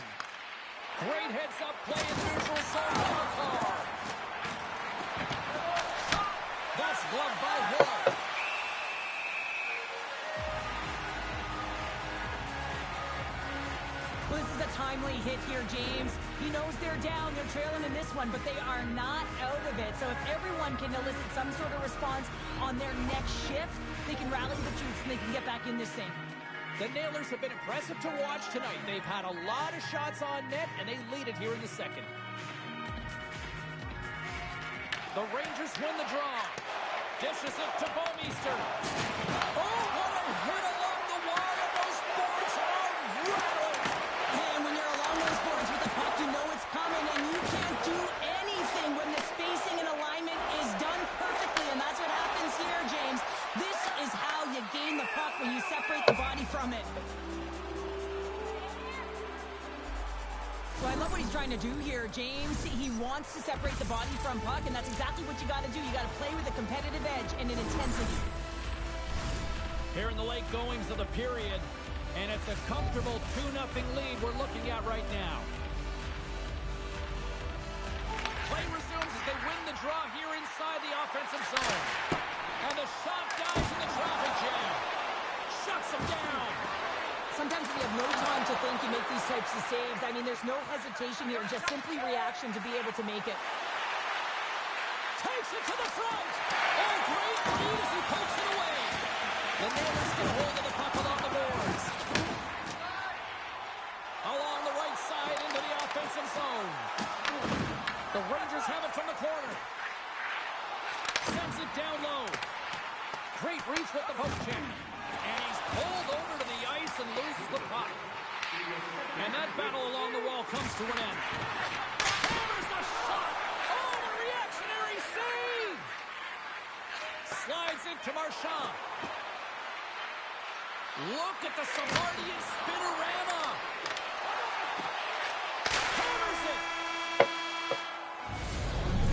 Great heads-up play in the neutral zone by McCall. That's gloved by Hill. Well, this is a timely hit here, James. He knows they're down, they're trailing in this one, but they are not out of it. So if everyone can elicit some sort of response on their next shift, they can rally the troops and they can get back in this thing. The Nailers have been impressive to watch tonight. They've had a lot of shots on net, and they lead it here in the second. The Rangers win the draw. Dishes it to Bouwmeester. Oh, what a hit along the wall, and those boards are rattling. And when you're along those boards with the puck, you know it's coming, and you can't do anything when the spacing and alignment is done perfectly, and that's what happens here, James. This is how you gain the puck, when you separate the body from it. So I love what he's trying to do here, James. He wants to separate the body from puck, and that's exactly what you got to do. You got to play with a competitive edge and an intensity. Here in the late goings of the period, and it's a comfortable 2-0 lead we're looking at right now. Play resumes as they win the draw here inside the offensive zone. And the shot dies in the traffic jam. Shuts him down. Sometimes when you have no time to think, you make these types of saves. I mean, there's no hesitation here, just simply reaction to be able to make it. Takes it to the front. Oh, great read as he pokes it away. The Nailers get hold of the puck along the boards. Along the right side into the offensive zone. The Rangers have it from the corner. Sends it down low. Great reach with the poke check. And he's pulled over to the ice and loses the puck. And that battle along the wall comes to an end. Hammers a shot. Oh, a reactionary save. Slides into Marchand. Look at the Samardian spinorama. Hammers it.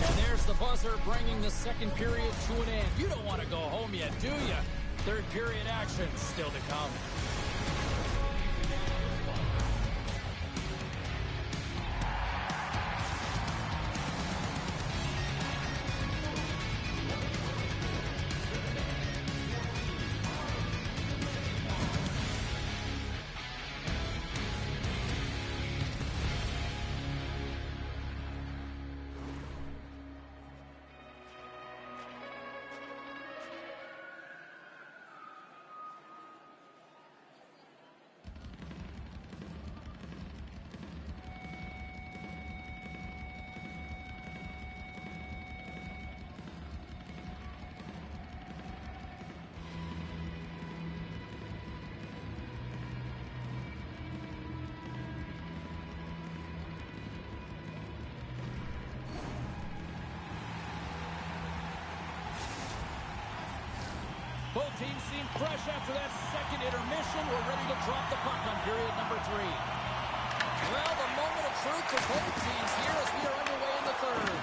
And there's the buzzer bringing the second period to an end. You don't want to go home yet, do you? Third period action still to come. Both teams seem fresh after that second intermission. We're ready to drop the puck on period number 3. Well, the moment of truth for both teams here as we are underway in the third.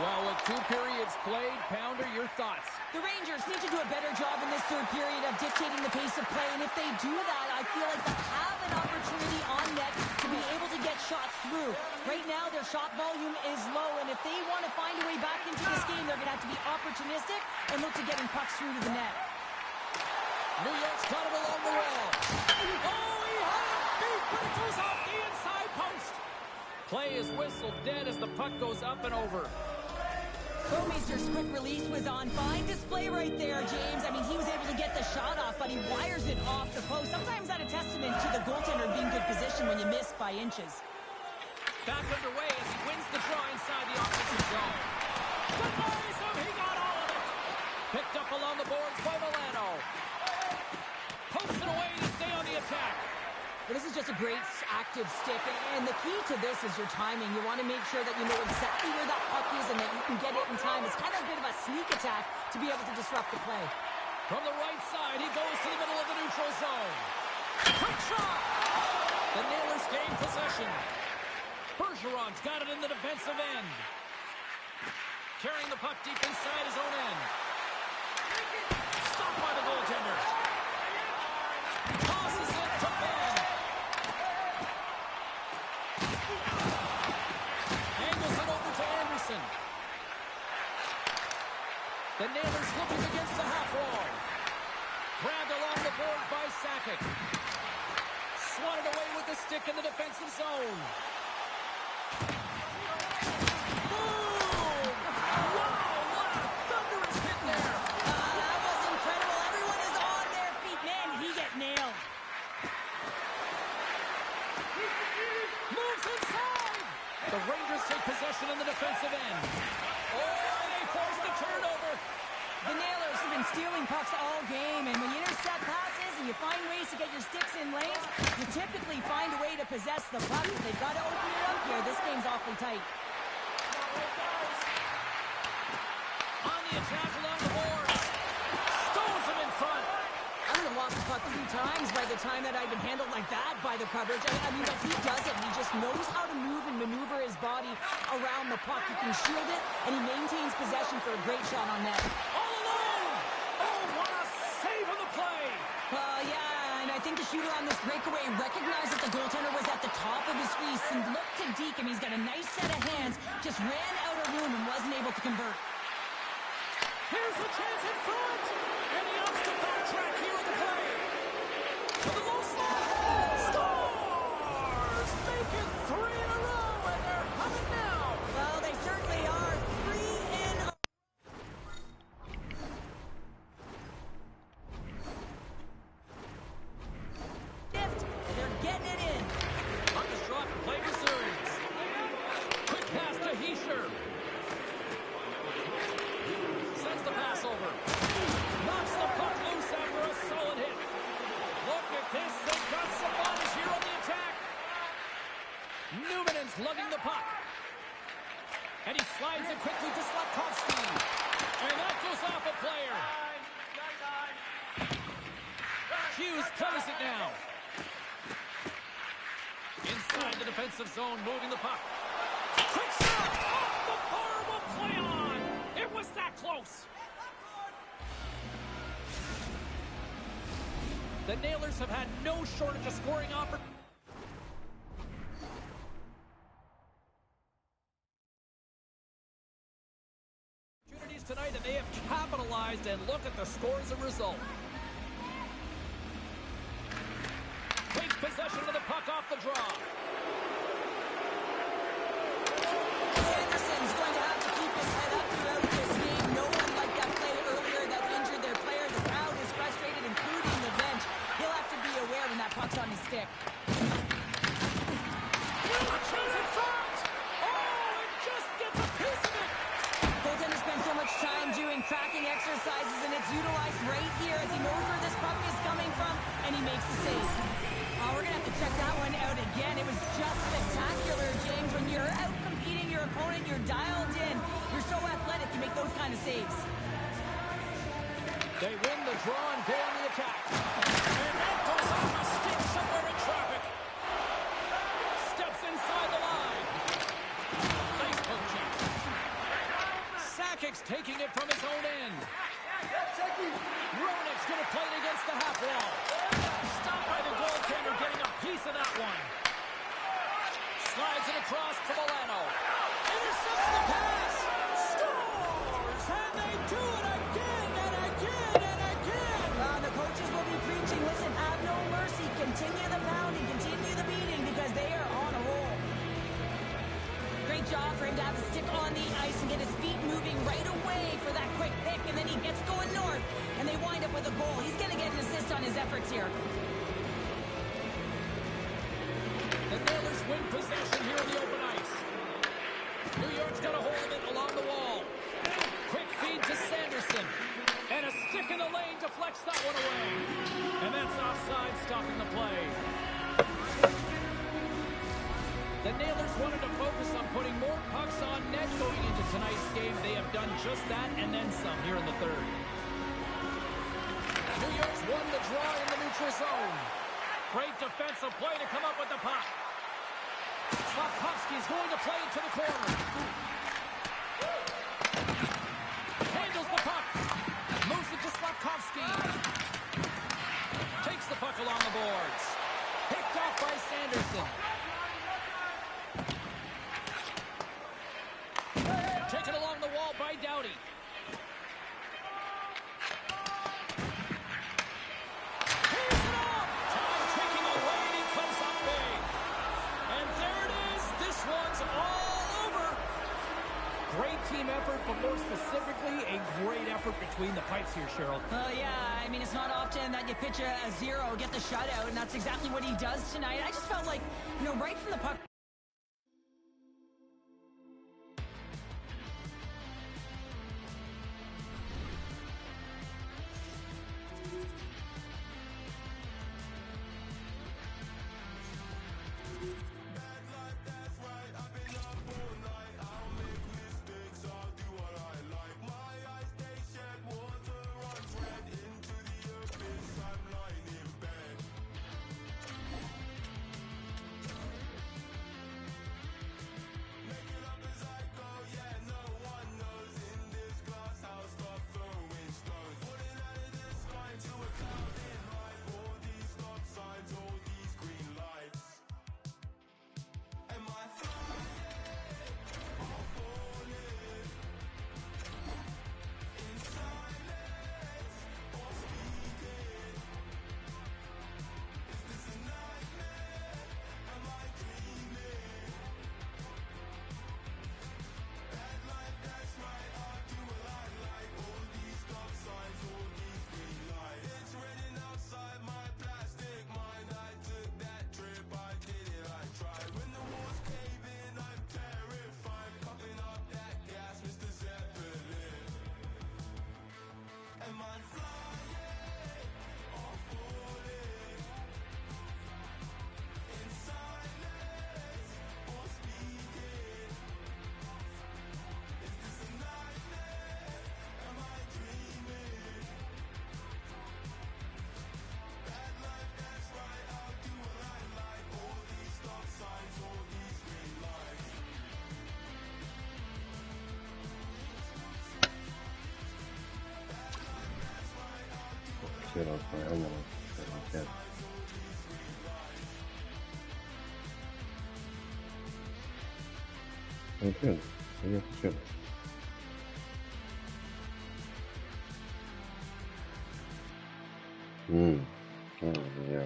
Well, with 2 periods played, Pounder, your thoughts? The Rangers need to do a better job in this third period of dictating the pace of play, and if they do that, I feel like they have an opportunity on net to be able to get shots through. Right now, their shot volume is low, and if they want to find a way back into this game, they're going to have to be opportunistic and look to getting pucks through to the net. New York's got him along the wall. Oh, he had it beat, but it goes off the inside post. Play is whistled dead as the puck goes up and over. Bouwmeester's quick release was on. Fine display right there, James. I mean, he was able to get the shot off, but he wires it off the post. Sometimes that a testament to the goaltender being good position when you miss by inches. Back underway as he wins the draw inside the offensive zone. Goodbye, so he got all of it. Picked up along the boards by Milano. Posted away to stay on the attack. But this is just a great active stick, and the key to this is your timing. You want to make sure that you know exactly where that puck is and that you can get it in time. It's kind of a bit of a sneak attack to be able to disrupt the play. From the right side, he goes to the middle of the neutral zone. Quick shot! The Nailers gain possession. Bergeron's got it in the defensive end. Carrying the puck deep inside his own end. Stopped by the goaltender. Tosses it to Ben. Angles it over to Anderson. The Nailers looking against the half wall. Grabbed along the board by Sakic. Swatted away with the stick in the defensive zone. Boom! Wow, what a thunderous hit there. That was incredible. Everyone is on their feet. Man, he get nailed. Moves inside. The Rangers take possession in the defensive end. Oh, they force the turnover. The Nailers have been stealing pucks all game, and when you intercept passes and you find ways to get your sticks in lanes, you typically find a way to possess the puck. They've got to open it up here. This game's awfully tight. On the attack along the boards. Stones him in front. I would have lost the puck 3 times by the time that I've been handled like that by the coverage. I mean, but he does it. He just knows how to move and maneuver his body around the puck. He can shield it, and he maintains possession for a great shot on net. All alone. Oh, what a save on the play. Yeah, and I think the shooter on this breakaway recognized that the goaltender was at the top of his crease and looked to deke him. He's got a nice set of hands, just ran out of room and wasn't able to convert. Here's a chance in front. And he ups the backtrack here at the play. To the low slot. Stars make it 3 in a row, and they're humming now. Well, they certainly are. 3 in a shift. They're getting it in. On the shot, play resumes. Quick pass to Hischier. Sends the pass over. Hughes plays it now. Inside the defensive zone, moving the puck. Quick shot! Off the bar will play on! It was that close! The Nailers have had no shortage of scoring opportunities tonight, and they have capitalized, and look at the score as a result. Takes possession of the puck off the draw. Sanderson's going to have to keep his head up throughout this game. No one like that play earlier that injured their player. The crowd is frustrated, including the bench. He'll have to be aware when that puck's on his stick. Launches in front! Oh, it just gets a piece of it! Goaltender spends so much time doing cracking exercises, and it's utilized right here as he knows where this puck is coming from, and he makes the save. Oh, we're going to have to check that one out again. It was just spectacular, James. When you're out competing your opponent, you're dialed in. You're so athletic, you make those kind of saves. They win the draw and go on the attack. And that goes off a stick somewhere in traffic. Steps inside the line. Nice poke check. Sakic's taking it from his own end. Roenick's going to play it against the half wall. Stopped by the goaltender, getting a piece of that one. Slides it across to Milano. Intercepts the pass. Scores! And they do it again and again and again. The coaches will be preaching, listen, have no mercy. Continue the pounding, continue the beating, because they are on a roll. Great job for him to have a stick on the ice and get his feet moving right away for that quick pick, and then he gets going north, and they wind up with a goal. He's going to get an assist on his efforts here. The Nailers win possession here on the open ice. New York's got a hold of it along the wall. Quick feed to Sanderson. And a stick in the lane deflects that one away. And that's offside, stopping the play. The Nailers wanted to focus on putting more pucks on net going into tonight's game. They have done just that and then some here in the third. New York's won the draw in the neutral zone. Great defensive play to come up with the puck. Slafkovsky's going to play it to the corner. Handles the puck. Moves it to Slafkovsky. Takes the puck along the boards. Picked off by Sanderson. Taken along the wall by Doughty. Here's it off! Time ticking away, and he comes up big. And there it is. This one's all over. Great team effort, but more specifically, a great effort between the pipes here, Cheryl. Yeah, I mean, it's not often that you pitch a zero, get the shutout, and that's exactly what he does tonight. I just felt like, right from the puck. shit on fire. I'm gonna shit like that. I'm good. I get the shit. Oh, yeah.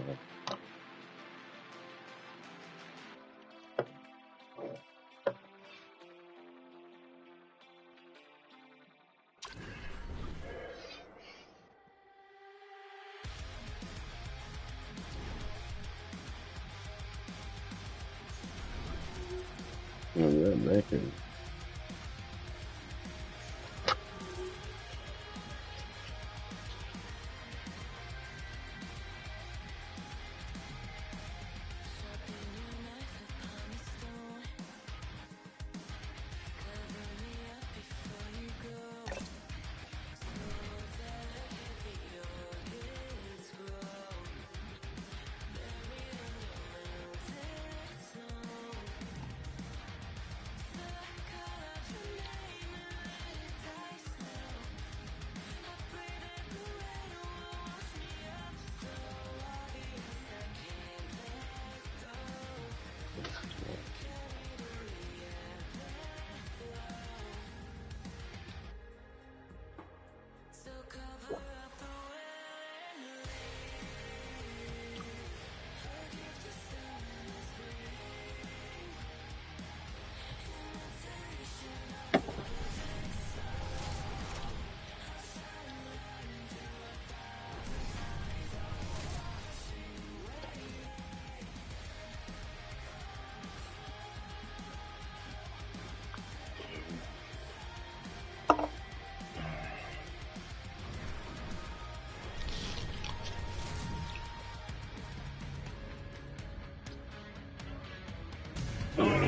I'm not making.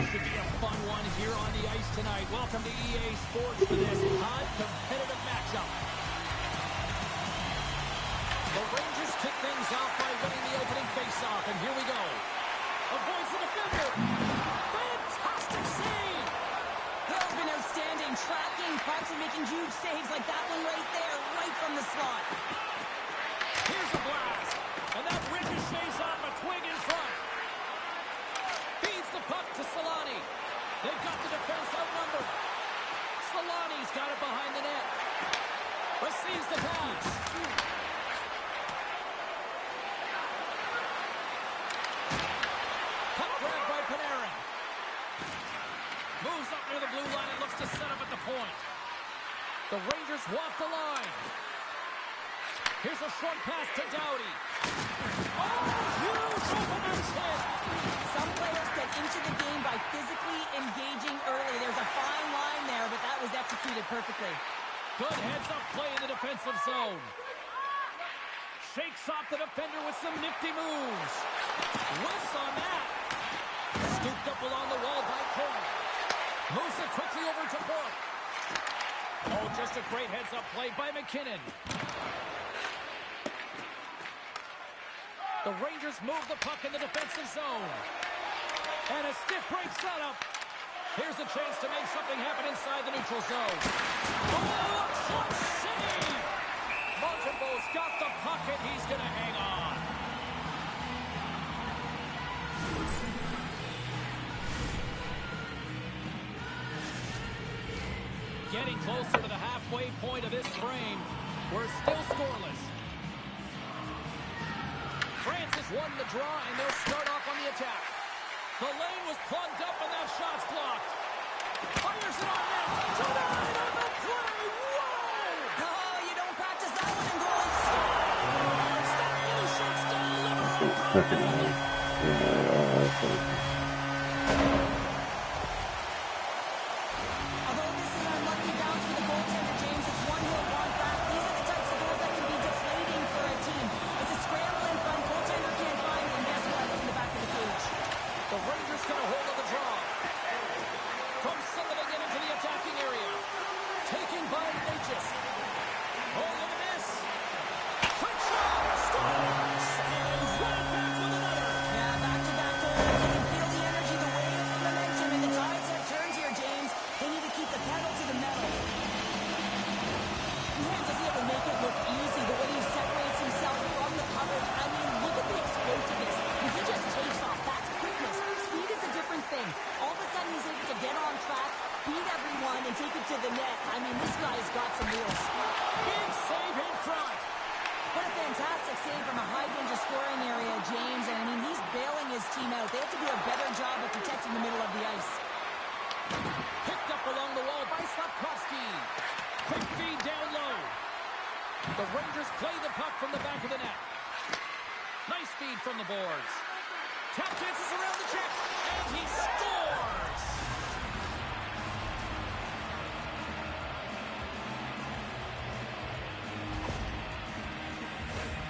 Should be a fun one here on the ice tonight. Welcome to EA Sports for this hot, competitive matchup. The Rangers kick things off by winning the opening faceoff, and here we go. Avoids the defender. Fantastic save! That's been outstanding, tracking pucks and making huge saves like that one right there, right from the slot. Here's a blast, and that ricochets off a twig in front. Feeds the puck to Solani. They've got the defense outnumbered. Solani's got it behind the net. Receives the pass. Puck grab by Panarin. Moves up near the blue line and looks to set up at the point. The Rangers walk the line. Here's a short pass to Doughty. Oh, huge open ice hit. Some players get into the game by physically engaging early. There's a fine line there, but that was executed perfectly. Good heads-up play in the defensive zone. Shakes off the defender with some nifty moves. Whiffs on that. Scooped up along the wall by Corey. Moves it quickly over to Burke. Oh, just a great heads-up play by McKinnon. The Rangers move the puck in the defensive zone. And a stiff break setup. Here's a chance to make something happen inside the neutral zone. Oh, shot save! Montembeau's got the puck and he's going to hang on. Getting closer to the halfway point of this frame. We're still scoreless. France has won the draw, and they'll start off on the attack. The lane was plugged up, and that shot's blocked. Fires it on net. Tonight on the play. Whoa! Oh, you don't practice that one in goal. Scores! That new shot's delivered. Although this is an unlucky bounce for the goaltender, James, it's one he'll want back. These are the types of goals that can be deflating for a team. It's a scramble in front, goaltender can't find, and guess what? It's in the back of the cage. The Rangers get a hold of the draw. From Sullivan into the attacking area. Taken by Natchez. Oh, look at this. Quick shot. Scores. And he's right back with another. Yeah, back-to-back goals. You can feel the energy, the wave from the say, from a high-danger scoring area, James, and I mean, he's bailing his team out. They have to do a better job of protecting the middle of the ice. Picked up along the wall by Slafkovsky. Quick feed down low. The Rangers play the puck from the back of the net. Nice feed from the boards. Tap dances around the check, and he scores!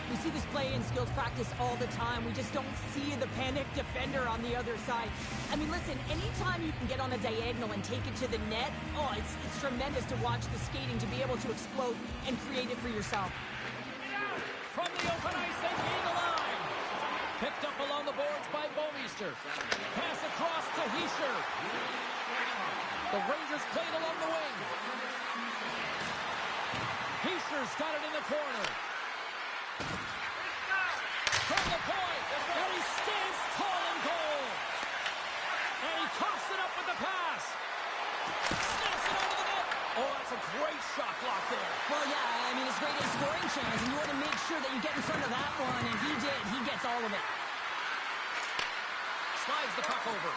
We see this play in skills practice all the time. We just don't see the panic defender on the other side. I mean, listen, anytime you can get on a diagonal and take it to the net, oh, it's tremendous to watch the skating, to be able to explode and create it for yourself. From the open ice, they gain the line. Picked up along the boards by Bouwmeester. Pass across to Hischier. The Rangers played along the wing. Hischier's got it in the corner. From the point, and he stands tall in goal. And he coughs it up with the pass. Snaps it onto the net. Oh, that's a great shot block there. Well, yeah, I mean, it's great a scoring chance, and you want to make sure that you get in front of that one, and he did. He gets all of it. Slides the puck over.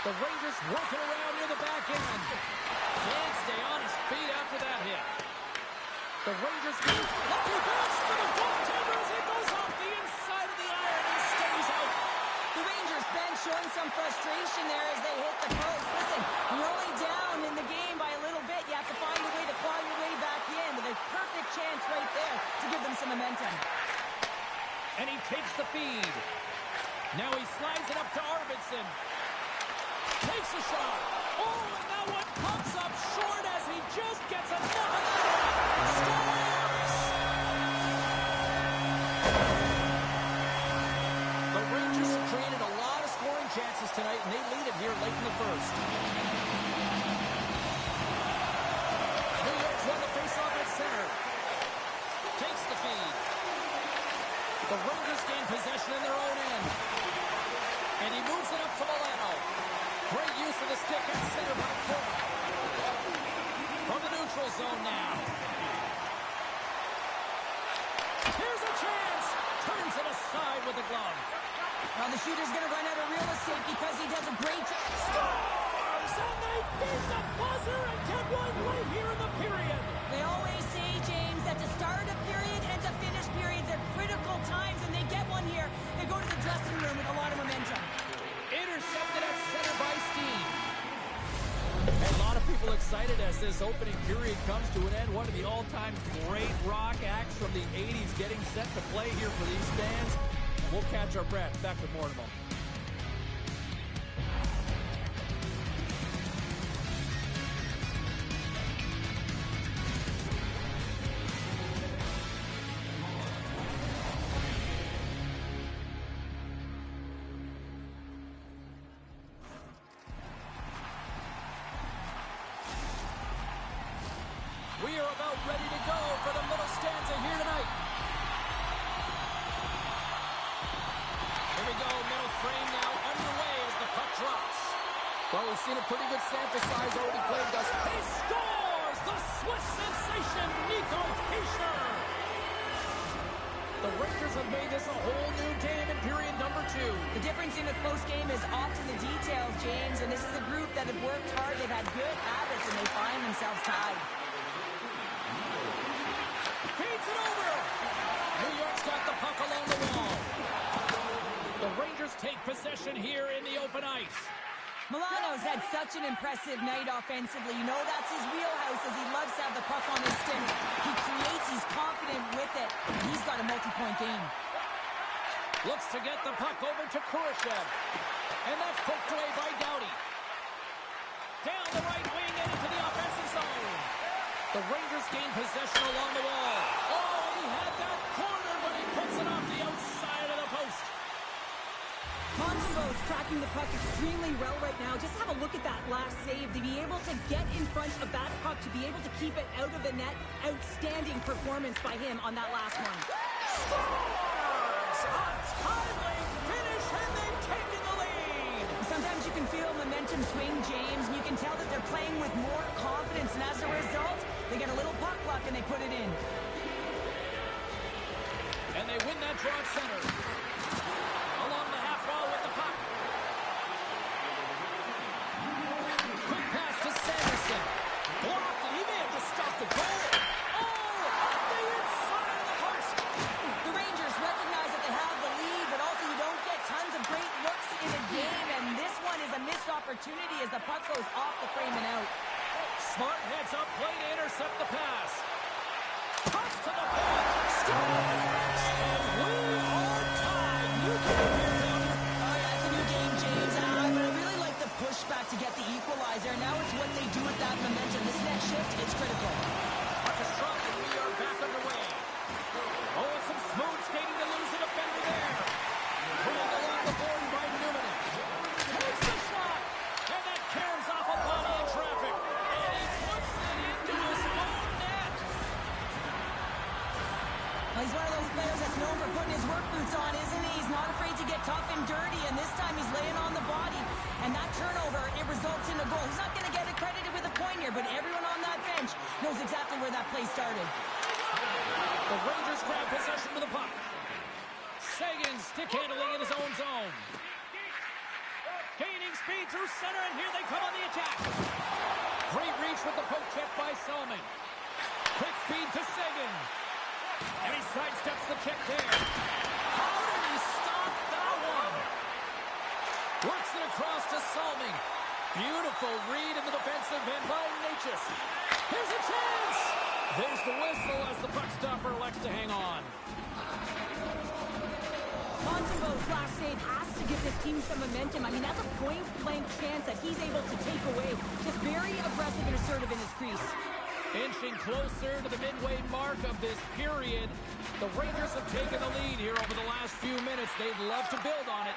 The Rangers working around near the back end. Can't stay on his feet after that hit. The Rangers move. Lucky bounce to the goaltender as it goes off the inside of the iron and stays out. The Rangers bench showing some frustration there as they hit the post. Listen, you're only down in the game by a little bit. You have to find a way to claw your way back in with a perfect chance right there to give them some momentum. And he takes the feed. Now he slides it up to Arvidsson. Takes a shot. Oh, and that one comes up short as he just gets enough of that. Scores! The Rangers created a lot of scoring chances tonight, and they lead it here late in the first. New York's won the faceoff at center. Takes the feed. The Rangers gain possession in their own end. And he moves it up to Milano. Great use of the stick at center by Cora. From the neutral zone now. Here's a chance. Turns it aside with the glove. Well, the shooter's going to run out of real estate because he does a great job. Scores! And they beat the buzzer and get one right here in the period. They always say, James, that to start a period and to finish periods are critical times, and they get one here. They go to the dressing room with a lot of momentum. Intercepted at center by Steen. And a lot of people excited as this opening period comes to an end. One of the all-time great rock acts from the 80s getting set to play here for these fans. And we'll catch our breath. Back with more in a moment. We are about ready to go for the middle stanza here tonight. Here we go, middle frame now underway as the puck drops. Well, we've seen a pretty good sample size already played thus. He scores! The Swiss sensation, Nico Hischier! The Rangers have made this a whole new game in period number 2. The difference in a close game is often the details, James, and this is a group that have worked hard, they've had good habits, and they find themselves tied. Feeds it over! New York's got the puck along the wall. The Rangers take possession here in the open ice. Milano's had such an impressive night offensively. You know that's his wheelhouse, as he loves to have the puck on his stick. He creates, he's confident with it, and he's got a multi-point game. Looks to get the puck over to Kurashev. And that's poked away by Doughty. Down the right wing and into the offensive zone. The Rangers gain possession along the wall. Oh, he had that corner, but he puts it off the outside of the post. Montembeault's tracking the puck extremely well right now. Just have a look at that last save. To be able to get in front of that puck, to be able to keep it out of the net, outstanding performance by him on that last one. Scores! A timely finish, and they've taken the lead. Sometimes you can feel momentum swing, James, and you can tell that they're playing with more confidence, and as a result, they get a little puck luck and they put it in. they win that draw at center. Along the half wall with the puck. Quick pass to Sanderson. Blocked, and he may have just stopped the goal. Oh, off the inside of the post. The Rangers recognize that they have the lead, but also you don't get tons of great looks in a game, and this one is a missed opportunity as the puck goes off the frame and out. Smart heads up play to intercept the pass. Toss to the point. Score! And we are tied. You can hear him. Oh, yeah, it's a new game, James. I really like the pushback to get the equalizer. Now it's what they do with that momentum. This next shift, it's critical. Puck is struck, and we are back underway. Oh, and some smooth skating to lose a defender there. Pulled along the board by Newman. Takes the shot, and that caroms off a body in traffic. And he puts it into his own net. Well, he's one of those players that's known for putting his work boots on, isn't he? He's not afraid to get tough and dirty, and this time he's laying on the body. And that turnover, it results in a goal. He's not going to get it credited with a point here, but everyone on that bench knows exactly where that play started. The Rangers grab possession with the puck. Sagan stick handling in his own zone. Gaining speed through center, and here they come on the attack. Great reach with the poke check by Selman. Quick feed to Sagan. And he sidesteps the check there. How did he stop that one? Works it across to Salming. Beautiful read in the defensive end by Natchez. Here's a chance. There's the whistle as the puck stopper elects to hang on. Montembeau's last save has to give this team some momentum. I mean, that's a point-blank chance that he's able to take away. Just very aggressive and assertive in his crease. Inching closer to the midway mark of this period. The Rangers have taken the lead here over the last few minutes. They'd love to build on it.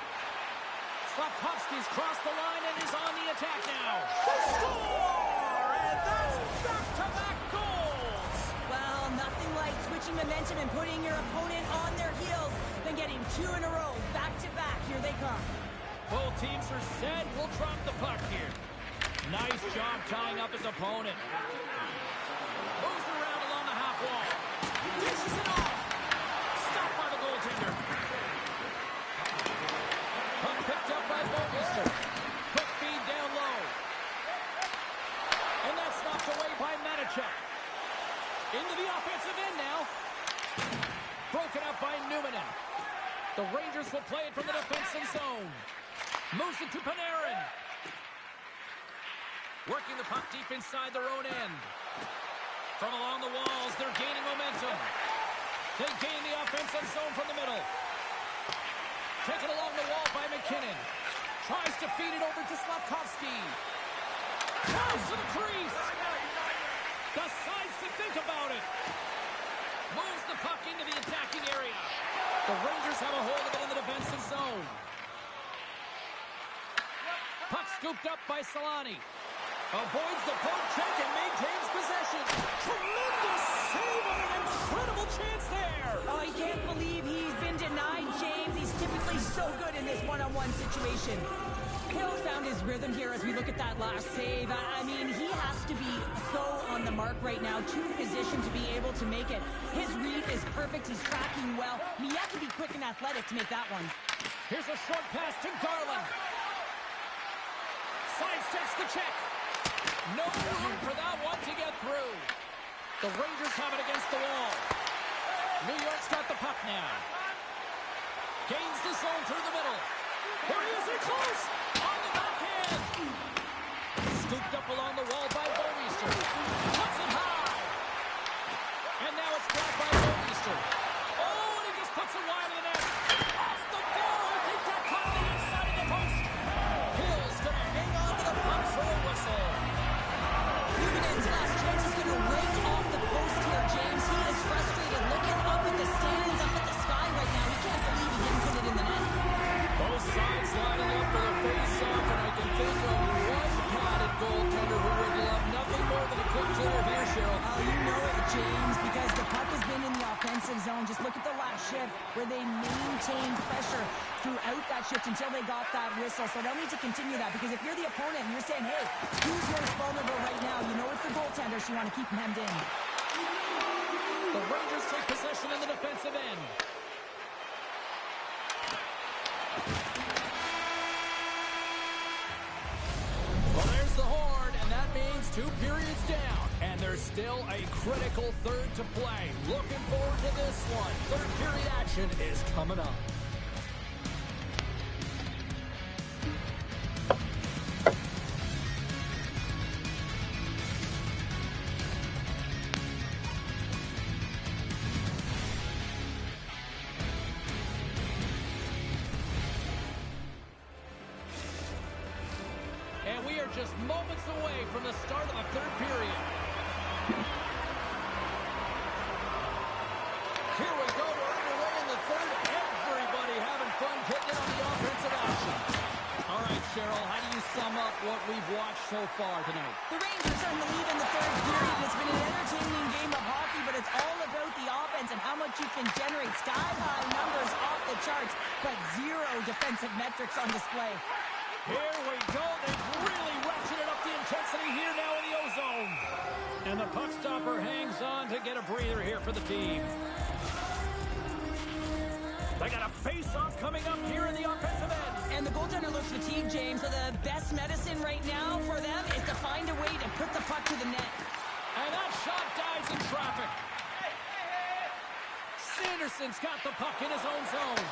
Slafkovsky's crossed the line and is on the attack now. They score! And that's back-to-back goals! Well, nothing like switching momentum and putting your opponent on their heels than getting two in a row, back-to-back. Here they come. Both teams are set. We'll drop the puck here. Nice job tying up his opponent. Moves around along the half wall. Dishes it off. Stopped by the goaltender. Puck picked up by Bouwmeester. Quick feed down low. And that's knocked away by Matichuk. Into the offensive end now. Broken up by Newman. The Rangers will play it from the defensive zone. Moves it to Panarin. Working the puck deep inside their own end. From along the walls, they're gaining momentum. They gain the offensive zone from the middle. Taken along the wall by McKinnon. Tries to feed it over to Slafkovsky. Tries to the crease. Decides to think about it. Moves the puck into the attacking area. The Rangers have a hold of it in the defensive zone. Puck scooped up by Solani. Avoids the poke check and maintains possession. Tremendous save on an incredible chance there. Oh, I can't believe he's been denied, James. He's typically so good in this one-on-one situation. Hill's found his rhythm here as we look at that last save. I mean, he has to be so on the mark right now, to position to be able to make it. His read is perfect. He's tracking well. I mean, you have to be quick and athletic to make that one. Here's a short pass to Garland. Sidesteps the check. No room for that one to get through. The Rangers have it against the wall. New York's got the puck now. Gains the zone through the middle. There he is, in close. On the backhand. Scooped up along the wall by Bouwmeester. Puts it high. And now it's grabbed by Bouwmeester. Oh, and he just puts it wide of the net. Off the bar. I think that caught the inside of the post. Hill's going to hang on to the puck for a whistle. Newman's last chance is going to rake off the post here, James. He is frustrated, looking up at the stands, up at the sky right now. He can't believe he didn't put it in the net. Both sides lining up for the face-off, and I can think of one potted goaltender who would love nothing more than a quick clear here, Cheryl. Oh, you know it, James, because the puck has been in the offensive zone. Just look at the last shift where they maintained pressure throughout that shift until they got that whistle. So they'll need to continue that, because if you're the opponent and you're saying, hey, who's most vulnerable right now? You know it's the goaltender, so you want to keep him hemmed in. The Rangers take possession in the defensive end. Still a critical third to play. Looking forward to this one. Third period action is coming up. And we are just moments away from the start of the third period. Here we go. We're underway in the third. Everybody having fun getting in on the offensive action. All right, Cheryl, how do you sum up what we've watched so far tonight? The Rangers are in the lead in the third period. It's been an entertaining game of hockey, but it's all about the offense and how much you can generate. Sky-high numbers off the charts, but zero defensive metrics on display. Here we go. They've really ratcheted up the intensity here now in the O-zone. And the puck stopper hangs on to get a breather here for the team. They got a face-off coming up here in the offensive end. And the goaltender looks fatigued, James, so the best medicine right now for them is to find a way to put the puck to the net. And that shot dives in traffic. Sanderson's got the puck in his own zone.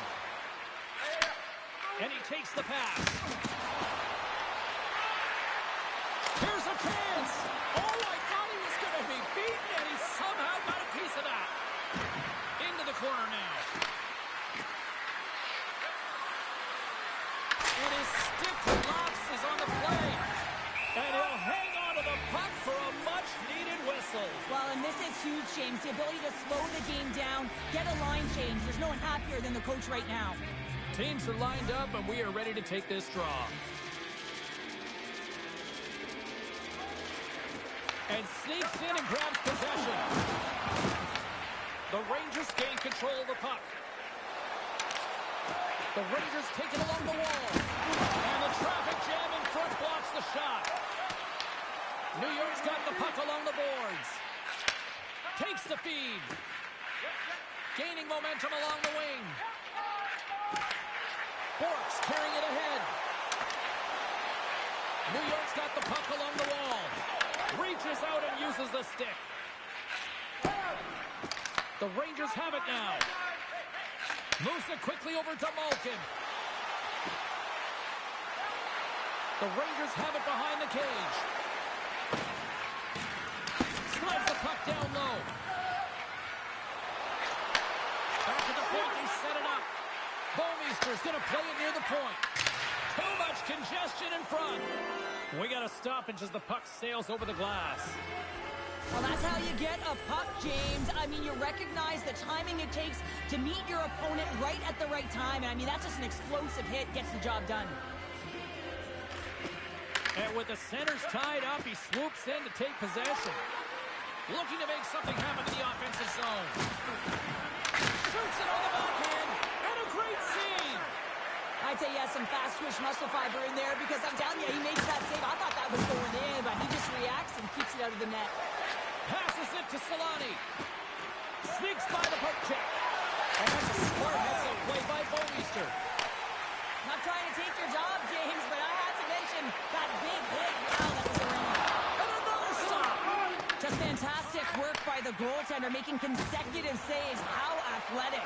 And he takes the pass. Here's a chance. Oh, I thought he was going to be beaten, and he somehow got a piece of that. Into the corner now. And his stick collapses on the play. And he'll hang on to the puck for a much-needed whistle. Well, and this is huge, James. The ability to slow the game down, get a line change. There's no one happier than the coach right now. Teams are lined up, and we are ready to take this draw. And sneaks in and grabs possession. The Rangers gain control of the puck. The Rangers take it along the wall. And the traffic jam in front blocks the shot. New York's got the puck along the boards. Takes the feed. Gaining momentum along the wing. Bork's carrying it ahead. New York's got the puck along the wall. Reaches out and uses the stick. The Rangers have it now. Moves it quickly over to Malkin. The Rangers have it behind the cage. Slides the puck down low. Back to the point, they set it up. Bouwmeester's going to play it near the point. Too much congestion in front. We got to stop as the puck sails over the glass. Well, that's how you get a puck, James. I mean, you recognize the timing it takes to meet your opponent right at the right time. And I mean, that's just an explosive hit, gets the job done. And with the centers tied up, he swoops in to take possession. Looking to make something happen in the offensive zone. Shoots it on the backhand. And a great save. I'd say he has some fast twitch muscle fiber in there because I'm telling you, he makes that save. I thought that was going in, but he just reacts and keeps it out of the net. Passes it to Solani. Sneaks by the poke check. And that's a smart heads-up play by Bouwmeester. Not trying to take your job, James, but I had to mention that big hit. Wow, that was a ring. And another stop. Just fantastic work by the goaltender, making consecutive saves. How athletic.